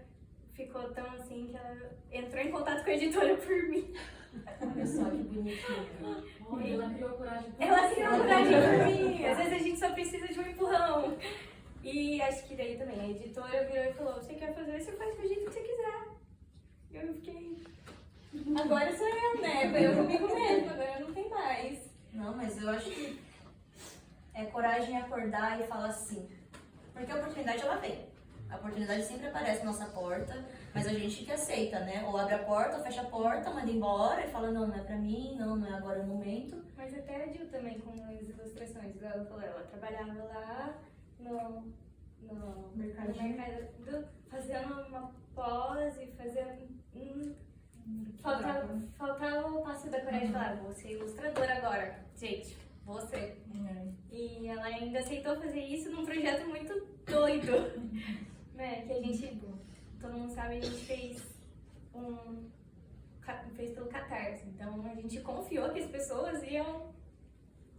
ficou tão assim que ela entrou em contato com a editora por mim. Olha só que bonitinho. Olha, ela criou coragem por Ela você. criou coragem por mim. Às vezes a gente só precisa de um empurrão. E acho que daí também a editora virou e falou, você quer fazer, você faz do jeito que você quiser. E eu fiquei... Agora sou eu, né? Foi eu comigo mesmo, agora não tem mais. Não, mas eu acho que é coragem acordar e falar sim. Porque a oportunidade ela vem. A oportunidade sempre aparece na nossa porta, mas a gente que aceita, né? Ou abre a porta, ou fecha a porta, manda embora e fala, não é pra mim, não é agora o momento. Mas até a Jill também com as ilustrações, igual ela falou, ela trabalhava lá no mercado, fazendo uma pós e fazendo... Faltava o passo da coragem de falar, vou ser ilustradora agora, gente, você. E ela ainda aceitou fazer isso num projeto muito doido, né? Que a gente, todo mundo sabe, a gente fez pelo Catarse. Então a gente confiou que as pessoas iam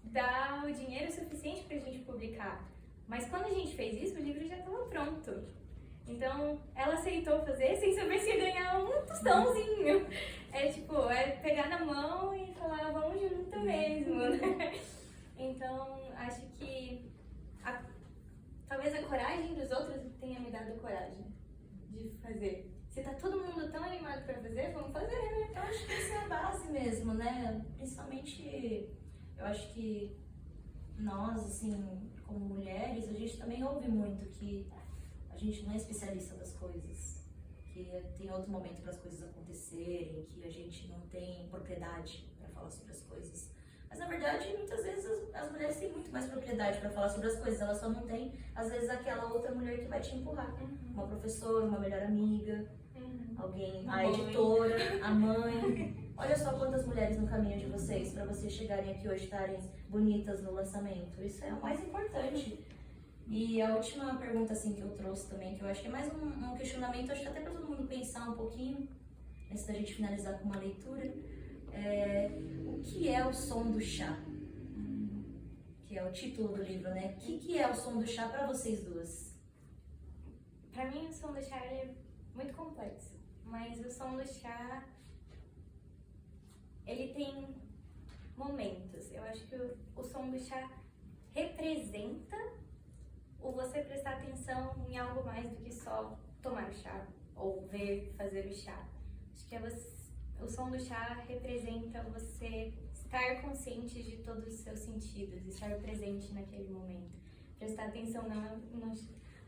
dar o dinheiro suficiente pra gente publicar. Mas quando a gente fez isso, o livro já estava pronto. Então, ela aceitou fazer sem saber se ia ganhar um tostãozinho. É pegar na mão e falar, vamos junto mesmo, né? Então, acho que talvez a coragem dos outros tenha me dado coragem de fazer. Se tá todo mundo tão animado pra fazer, vamos fazer, né? Eu acho que essa é a base mesmo, né? Principalmente, eu acho que nós, assim, como mulheres, a gente também ouve muito que a gente não é especialista das coisas, que tem outro momento para as coisas acontecerem, que a gente não tem propriedade para falar sobre as coisas. Mas, na verdade, muitas vezes as mulheres têm muito mais propriedade para falar sobre as coisas, elas só não têm, às vezes, aquela outra mulher que vai te empurrar. Uma professora, uma melhor amiga, alguém, a editora, a mãe. Olha só quantas mulheres no caminho de vocês, para vocês chegarem aqui hoje, estarem bonitas no lançamento. Isso é o mais importante. E a última pergunta assim, que eu trouxe também, que eu acho que é mais um questionamento, acho que até para todo mundo pensar um pouquinho, antes da gente finalizar com uma leitura, o que é o som do chá? Que é o título do livro, né? O que é o som do chá para vocês duas? Para mim, o som do chá é muito complexo, mas o som do chá, ele tem momentos. Eu acho que o som do chá representa o você prestar atenção em algo mais do que só tomar o chá ou ver fazer o chá. Acho que o som do chá representa você estar consciente de todos os seus sentidos, estar presente naquele momento. Prestar atenção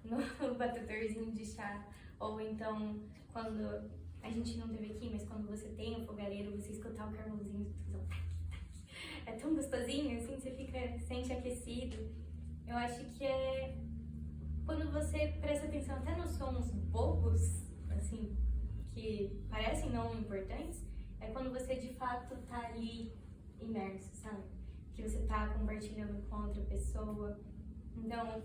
no batedorzinho de chá, ou então quando a gente não teve aqui, mas quando você tem o fogareiro, você escutar o carvãozinho, é tão gostosinho, assim, você sente aquecido. Eu acho que é quando você presta atenção até nos sons bobos, assim, que parecem não importantes, é quando você de fato tá ali imerso, sabe? Que você tá compartilhando com outra pessoa. Então,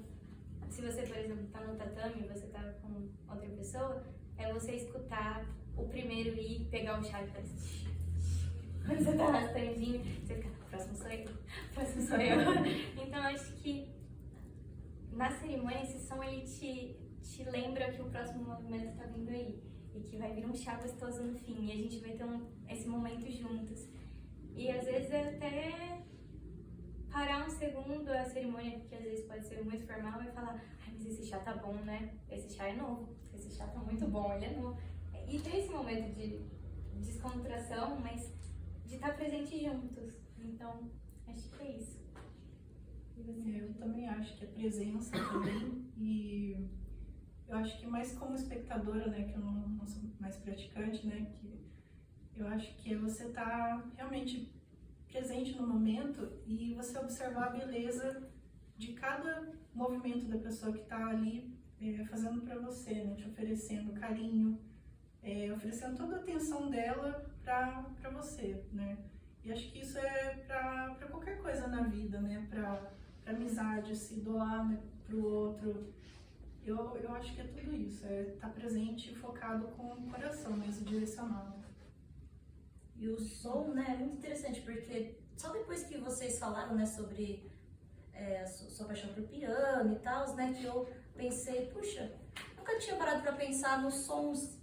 se você, por exemplo, tá no tatame e você tá com outra pessoa, é você escutar o primeiro ir pegar o chá e fazer... Quando você tá arrastandinho, você fica... próximo sou eu. Próximo sou eu. Então, acho que na cerimônia, esse som, ele te lembra que o próximo movimento tá vindo aí. E que vai vir um chá gostoso no fim. E a gente vai ter esse momento juntos. E às vezes até parar um segundo a cerimônia, porque às vezes pode ser muito formal, e falar, ai, mas esse chá tá bom, né? Esse chá é novo. Esse chá tá muito bom, ele é novo. E ter esse momento de descontração, mas de estar presente juntos. Então, acho que é isso. E você? Eu também acho que a presença também, e eu acho que mais como espectadora, né, que eu não sou mais praticante, né, que eu acho que é você estar realmente presente no momento e você observar a beleza de cada movimento da pessoa que está ali fazendo para você, né, te oferecendo carinho, oferecendo toda a atenção dela para você, né. E acho que isso é para qualquer coisa na vida, né, para amizade, se doar, né, para o outro. Eu acho que é tudo isso, é estar presente e focado com o coração mesmo, direcionado. E o som, né, é muito interessante, porque só depois que vocês falaram, né, sobre sua paixão por piano e tal, né, que eu pensei, puxa, nunca tinha parado para pensar nos sons.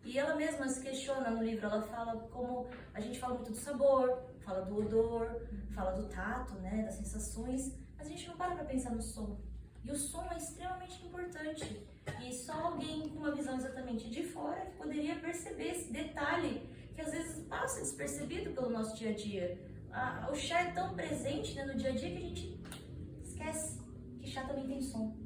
E ela mesma se questiona no livro, ela fala como a gente fala muito do sabor, fala do odor, fala do tato, né, das sensações, mas a gente não para pensar no som. E o som é extremamente importante. E só alguém com uma visão exatamente de fora que poderia perceber esse detalhe que às vezes passa despercebido pelo nosso dia a dia. O chá é tão presente, né, no dia a dia que a gente esquece que chá também tem som.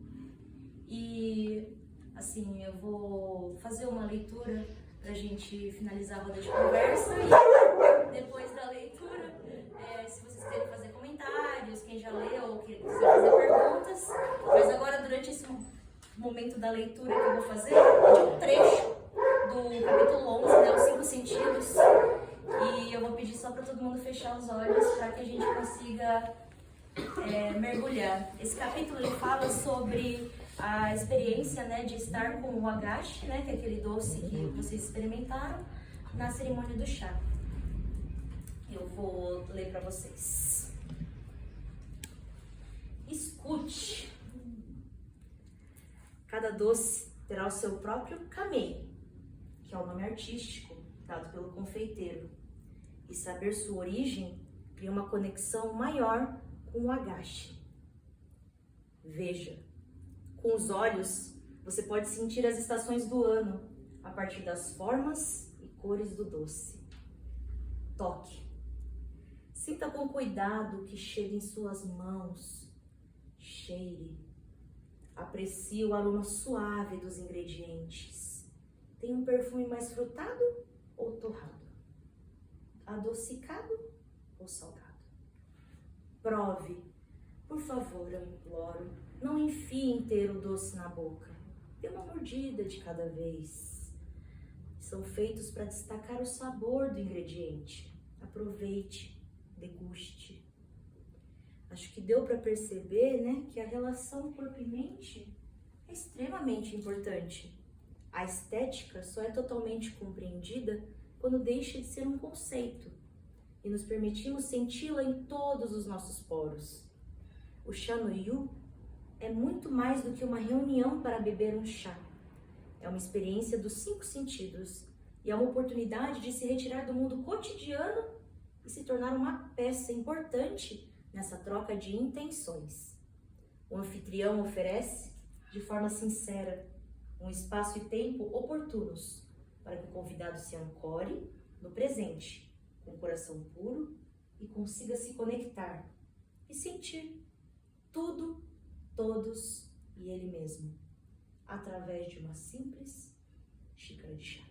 E assim, eu vou fazer uma leitura pra gente finalizar a roda de conversa e depois da leitura, se vocês querem fazer comentários, quem já leu ou quiser fazer perguntas, mas agora durante esse momento da leitura que eu vou fazer, de um trecho do capítulo 11, né, os 5 sentidos, e eu vou pedir só para todo mundo fechar os olhos para que a gente consiga mergulhar. Esse capítulo ele fala sobre a experiência, né, de estar com o agache, né, que é aquele doce que vocês experimentaram na cerimônia do chá. Eu vou ler para vocês. Escute. Cada doce terá o seu próprio kamei, que é o nome artístico dado pelo confeiteiro. E saber sua origem cria uma conexão maior com o agache. Veja. Com os olhos, você pode sentir as estações do ano a partir das formas e cores do doce. Toque. Sinta com cuidado o que chega em suas mãos. Cheire. Aprecie o aroma suave dos ingredientes. Tem um perfume mais frutado ou torrado? Adocicado ou salgado? Prove. Por favor, eu imploro, não enfie inteiro o doce na boca. Dê uma mordida de cada vez. São feitos para destacar o sabor do ingrediente. Aproveite, deguste. Acho que deu para perceber, né, que a relação corpo e mente é extremamente importante. A estética só é totalmente compreendida quando deixa de ser um conceito e nos permitimos senti-la em todos os nossos poros. O chá no Yu é muito mais do que uma reunião para beber um chá. É uma experiência dos 5 sentidos e é uma oportunidade de se retirar do mundo cotidiano e se tornar uma peça importante nessa troca de intenções. O anfitrião oferece, de forma sincera, um espaço e tempo oportunos para que o convidado se ancore no presente, com o coração puro e consiga se conectar e sentir tudo, todos e ele mesmo, através de uma simples xícara de chá.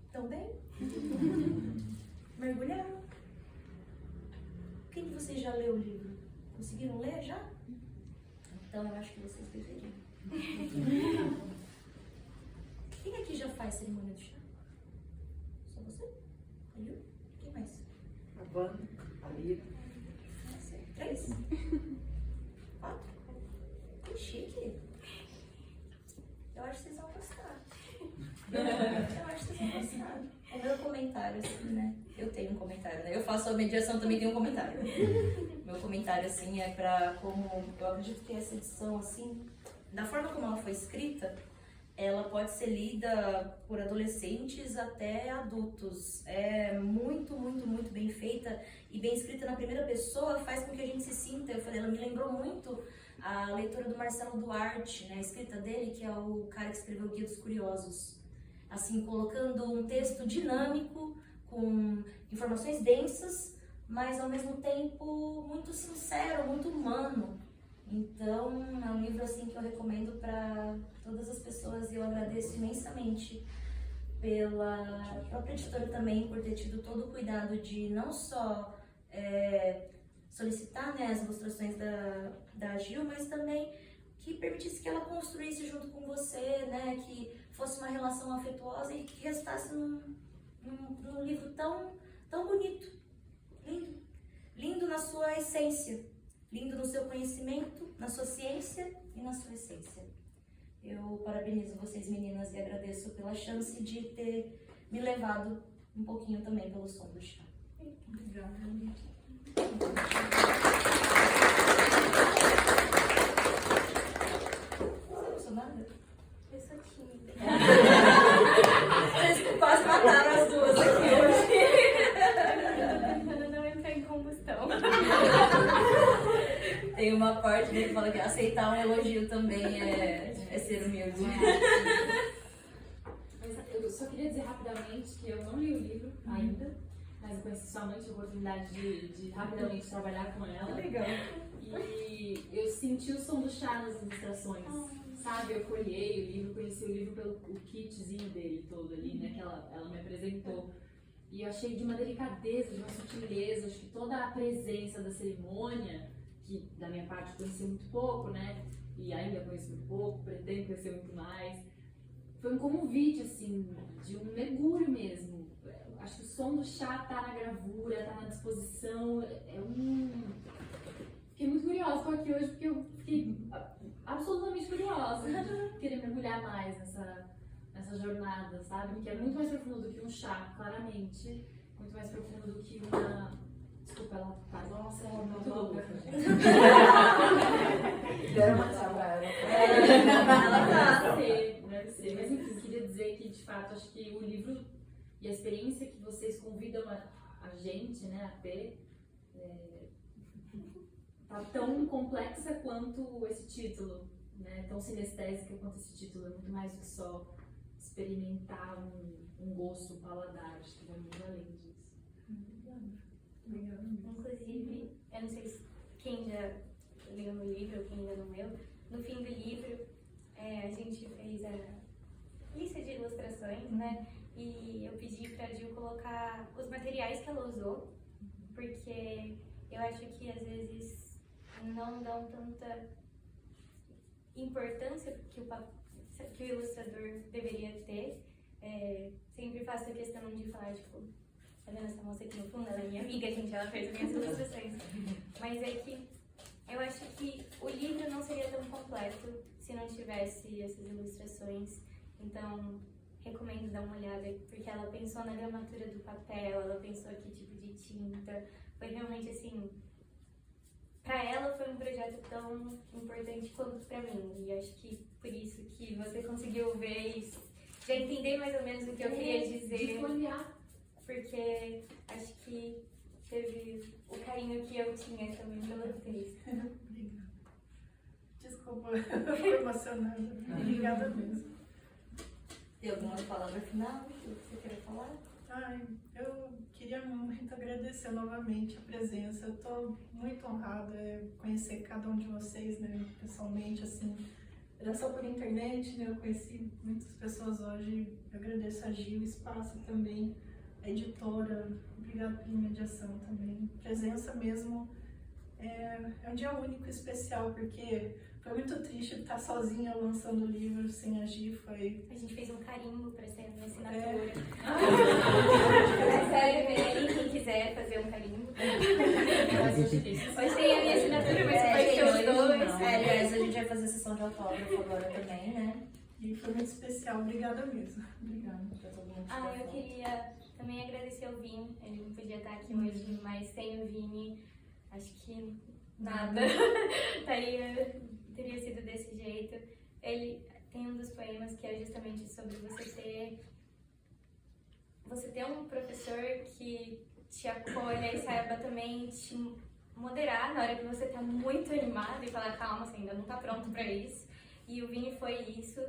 Estão bem? Mergulharam? Quem de vocês já leu o livro? Conseguiram ler já? Então eu acho que vocês deveriam. Quem aqui já faz cerimônia do chá? Só você? A Yu? Quem mais? A Van, a Lira. 3? 4? Que chique. Eu acho que vocês vão gostar. comentário, assim, né? Eu tenho um comentário, né? Eu faço a mediação, também tenho um comentário. Meu comentário, assim, é pra como... Eu acredito que essa edição, assim, da forma como ela foi escrita, ela pode ser lida por adolescentes até adultos. É muito, muito, muito bem feita e bem escrita na primeira pessoa, faz com que a gente se sinta. Eu falei, ela me lembrou muito a leitura do Marcelo Duarte, né? A escrita dele, que é o cara que escreveu o Guia dos Curiosos. Assim, colocando um texto dinâmico, com informações densas, mas ao mesmo tempo muito sincero, muito humano. Então, é um livro assim que eu recomendo para todas as pessoas e eu agradeço imensamente pela própria editora também por ter tido todo o cuidado de não só solicitar, né, as ilustrações da Gil, mas também que permitisse que ela construísse junto com você, né, que fosse uma relação afetuosa e que restasse num livro tão bonito, lindo, lindo na sua essência. Lindo no seu conhecimento, na sua ciência e na sua essência. Eu parabenizo vocês, meninas, e agradeço pela chance de ter me levado um pouquinho também pelo som do chá. Obrigada. Você não gostou nada? Eu sou tímida. Vocês quase mataram as duas aqui hoje. Quando não entra em combustão. Tem uma parte dele que fala que aceitar um elogio também é ser humilde. Mas eu só queria dizer rapidamente que eu não li o livro ainda, mas eu conheci somente a oportunidade de rapidamente trabalhar com ela. Legal. E eu senti o som do chá nas ilustrações, sabe? Eu folhei o livro, conheci o livro pelo o kitzinho dele todo ali, né? Que ela me apresentou. E eu achei de uma delicadeza, de uma sutileza, acho que toda a presença da cerimônia, que da minha parte conheci muito pouco, né? E ainda conheço muito pouco, pretendo conhecer muito mais. Foi um convite, assim, de um mergulho mesmo. Acho que o som do chá tá na gravura, tá na disposição. Fiquei muito curiosa, tô aqui hoje porque eu fiquei absolutamente curiosa de querer mergulhar mais nessa jornada, sabe? Que é muito mais profundo do que um chá, claramente. Muito mais profundo do que uma... Desculpa, ela faz. Nossa, ela é muito louca. Deram uma tchau pra ela. Ela tá. Deve ser. Mas enfim, queria dizer que, de fato, acho que o livro e a experiência que vocês convidam a gente, né, a ter, tá tão complexa quanto esse título, né? Tão sinestésica quanto esse título. É muito mais do que só experimentar um gosto, um paladar. Acho que vai muito além disso. Obrigada. Inclusive, eu não sei quem já leu o livro ou quem ainda não leu, no fim do livro a gente fez a lista de ilustrações, né? E eu pedi pra Gil colocar os materiais que ela usou, porque eu acho que às vezes não dão tanta importância que o ilustrador deveria ter. Sempre faço a questão de falar, tipo, tá vendo essa moça aqui no fundo? Ela é minha amiga, gente, ela fez minhas ilustrações. Mas é que eu acho que o livro não seria tão completo se não tivesse essas ilustrações. Então, recomendo dar uma olhada, porque ela pensou na gramatura do papel, ela pensou que tipo de tinta. Foi realmente assim, pra ela foi um projeto tão importante quanto pra mim. E acho que por isso que você conseguiu ver e já entender mais ou menos o que eu queria dizer. De folhear. Porque acho que teve o carinho que eu tinha também pela vocês. Obrigada. Desculpa, eu fui emocionada. Obrigada mesmo. Tem alguma palavra final que você quer falar? Ai, eu queria muito agradecer novamente a presença. Eu estou muito honrada em conhecer cada um de vocês, né, pessoalmente, assim. Era só por internet, né, eu conheci muitas pessoas hoje. Eu agradeço a Gil, o espaço também, a editora. Obrigada pela mediação também. Presença mesmo. É um dia único, especial, porque foi muito triste estar sozinha lançando o livro sem agir. A gente fez um carimbo para ser a minha assinatura. É sério, aí quem quiser fazer um carimbo. Hoje tem a minha assinatura, mas vai ser os dois. Aliás, a gente vai fazer sessão de autógrafo agora também, né? E foi muito especial. Obrigada mesmo. Obrigada. Eu queria Também agradecer ao Vini, ele não podia estar aqui hoje, mas sem o Vini, acho que nada teria sido desse jeito. Ele tem um dos poemas que é justamente sobre você ter um professor que te acolha e saiba também te moderar na hora que você tá muito animado e falar, calma, você ainda não tá pronto pra isso. E o Vini foi isso.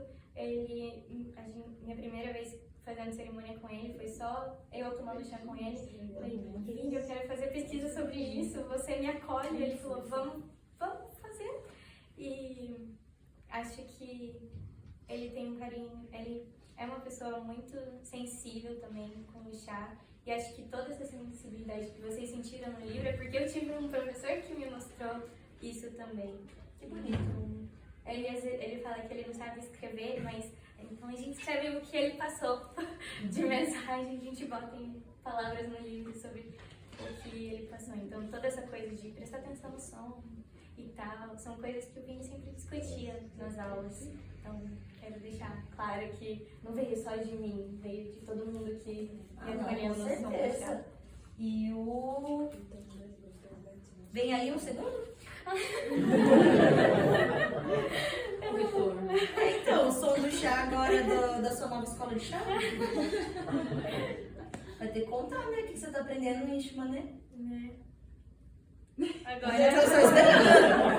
Minha primeira vez fazendo cerimônia com ele foi só eu tomando chá com ele. Falei, Vini, eu quero fazer pesquisa sobre isso, você me acolhe. Ele falou, vamos fazer. E acho que ele tem um carinho, ele é uma pessoa muito sensível também com o chá. E acho que toda essa sensibilidade que vocês sentiram no livro é porque eu tive um professor que me mostrou isso também. Que bonito. Ele fala que ele não sabe escrever, mas então a gente escreve o que ele passou de mensagem, a gente bota em palavras no livro sobre o que ele passou. Então toda essa coisa de prestar atenção no som e tal, são coisas que o Vini sempre discutia nas aulas. Então quero deixar claro que não veio só de mim, veio de todo mundo que me acolheu no som do chá. E o... Vem aí um segundo? Então, o som do chá agora da sua nova escola de chá? Vai ter que contar, né? O que você tá aprendendo no Ishma, né? Agora Eu tô só esperando.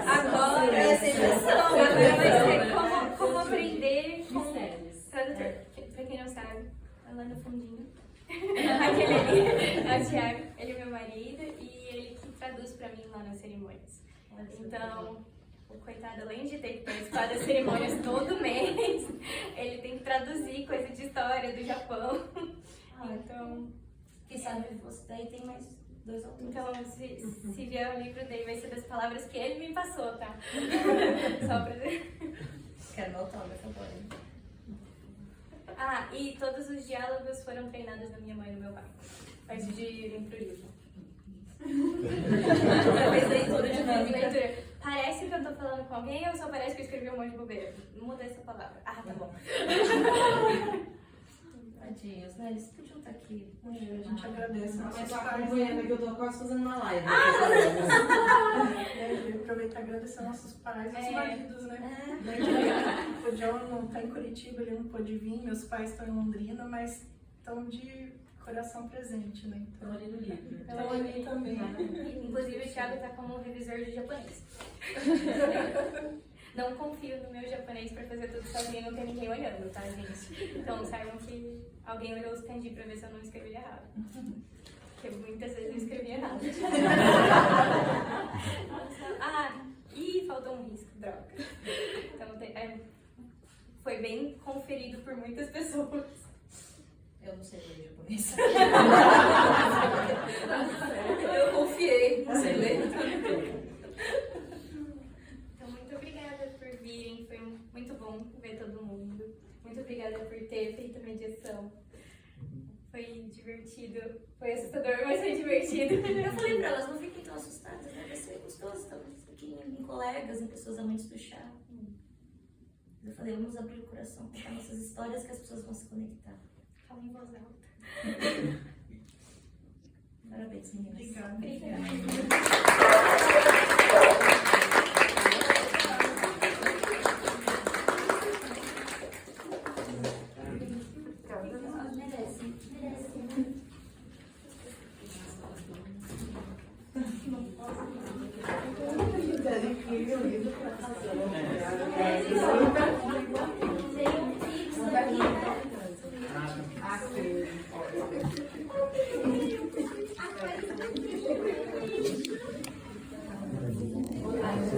Agora é essa injeção. Agora vai ser como aprender com Mistérios. tradutor. Pra quem não sabe, lá no fundinho. Aquele ali é o Thiago, ele é meu marido e ele que traduz pra mim lá nas cerimônias. Então, o coitado, além de ter que participar das cerimônias todo mês, ele tem que traduzir coisa de história do Japão. Então, Quem sabe você daí tem mais 2 autores. então se vier o livro dele, vai ser das palavras que ele me passou, tá? Só pra dizer. Quero meu autógrafo agora. Ah, e todos os diálogos foram treinados da minha mãe e do meu pai. Antes de irem pro livro. Outra vez leitura dinâmica. Leitura. Parece que eu tô falando com alguém ou só parece que eu escrevi um monte de bobeira? Muda essa palavra. Ah, tá bom. Tadinhos, né? Eles podiam estar aqui. A gente agradece Mas nossos tô pais. acompanhando que eu tô quase fazendo uma live. Aproveitar e agradecer nossos pais e os É. maridos, né? É. O John não tá em Curitiba, ele não pôde vir, meus pais estão em Londrina, mas estão de coração presente, né? Estão ali no livro. Estão ali também. Inclusive o Thiago tá como revisor de japonês. Não confio no meu japonês pra fazer tudo sozinho, não tem ninguém olhando, tá, gente? Então saibam que alguém olhou os kanji pra ver se eu não escrevi errado. Porque muitas vezes eu escrevi errado. Ah, e faltou um risco, droga. Então foi bem conferido por muitas pessoas. Eu não sei ler japonês. Eu confiei, não sei ler. Então, muito obrigada por virem, foi muito bom ver todo mundo. Muito obrigada por ter feito a mediação. Foi divertido, foi assustador, mas foi divertido. Eu falei pra elas, não fiquem tão assustadas, né? Vai ser gostoso, estamos aqui em colegas, em pessoas amantes do chá. Eu falei, vamos abrir o coração, contar nossas histórias que as pessoas vão se conectar. Fala em voz alta. Parabéns, meninas. Obrigada. Merece. Incrível, livro pra fazer.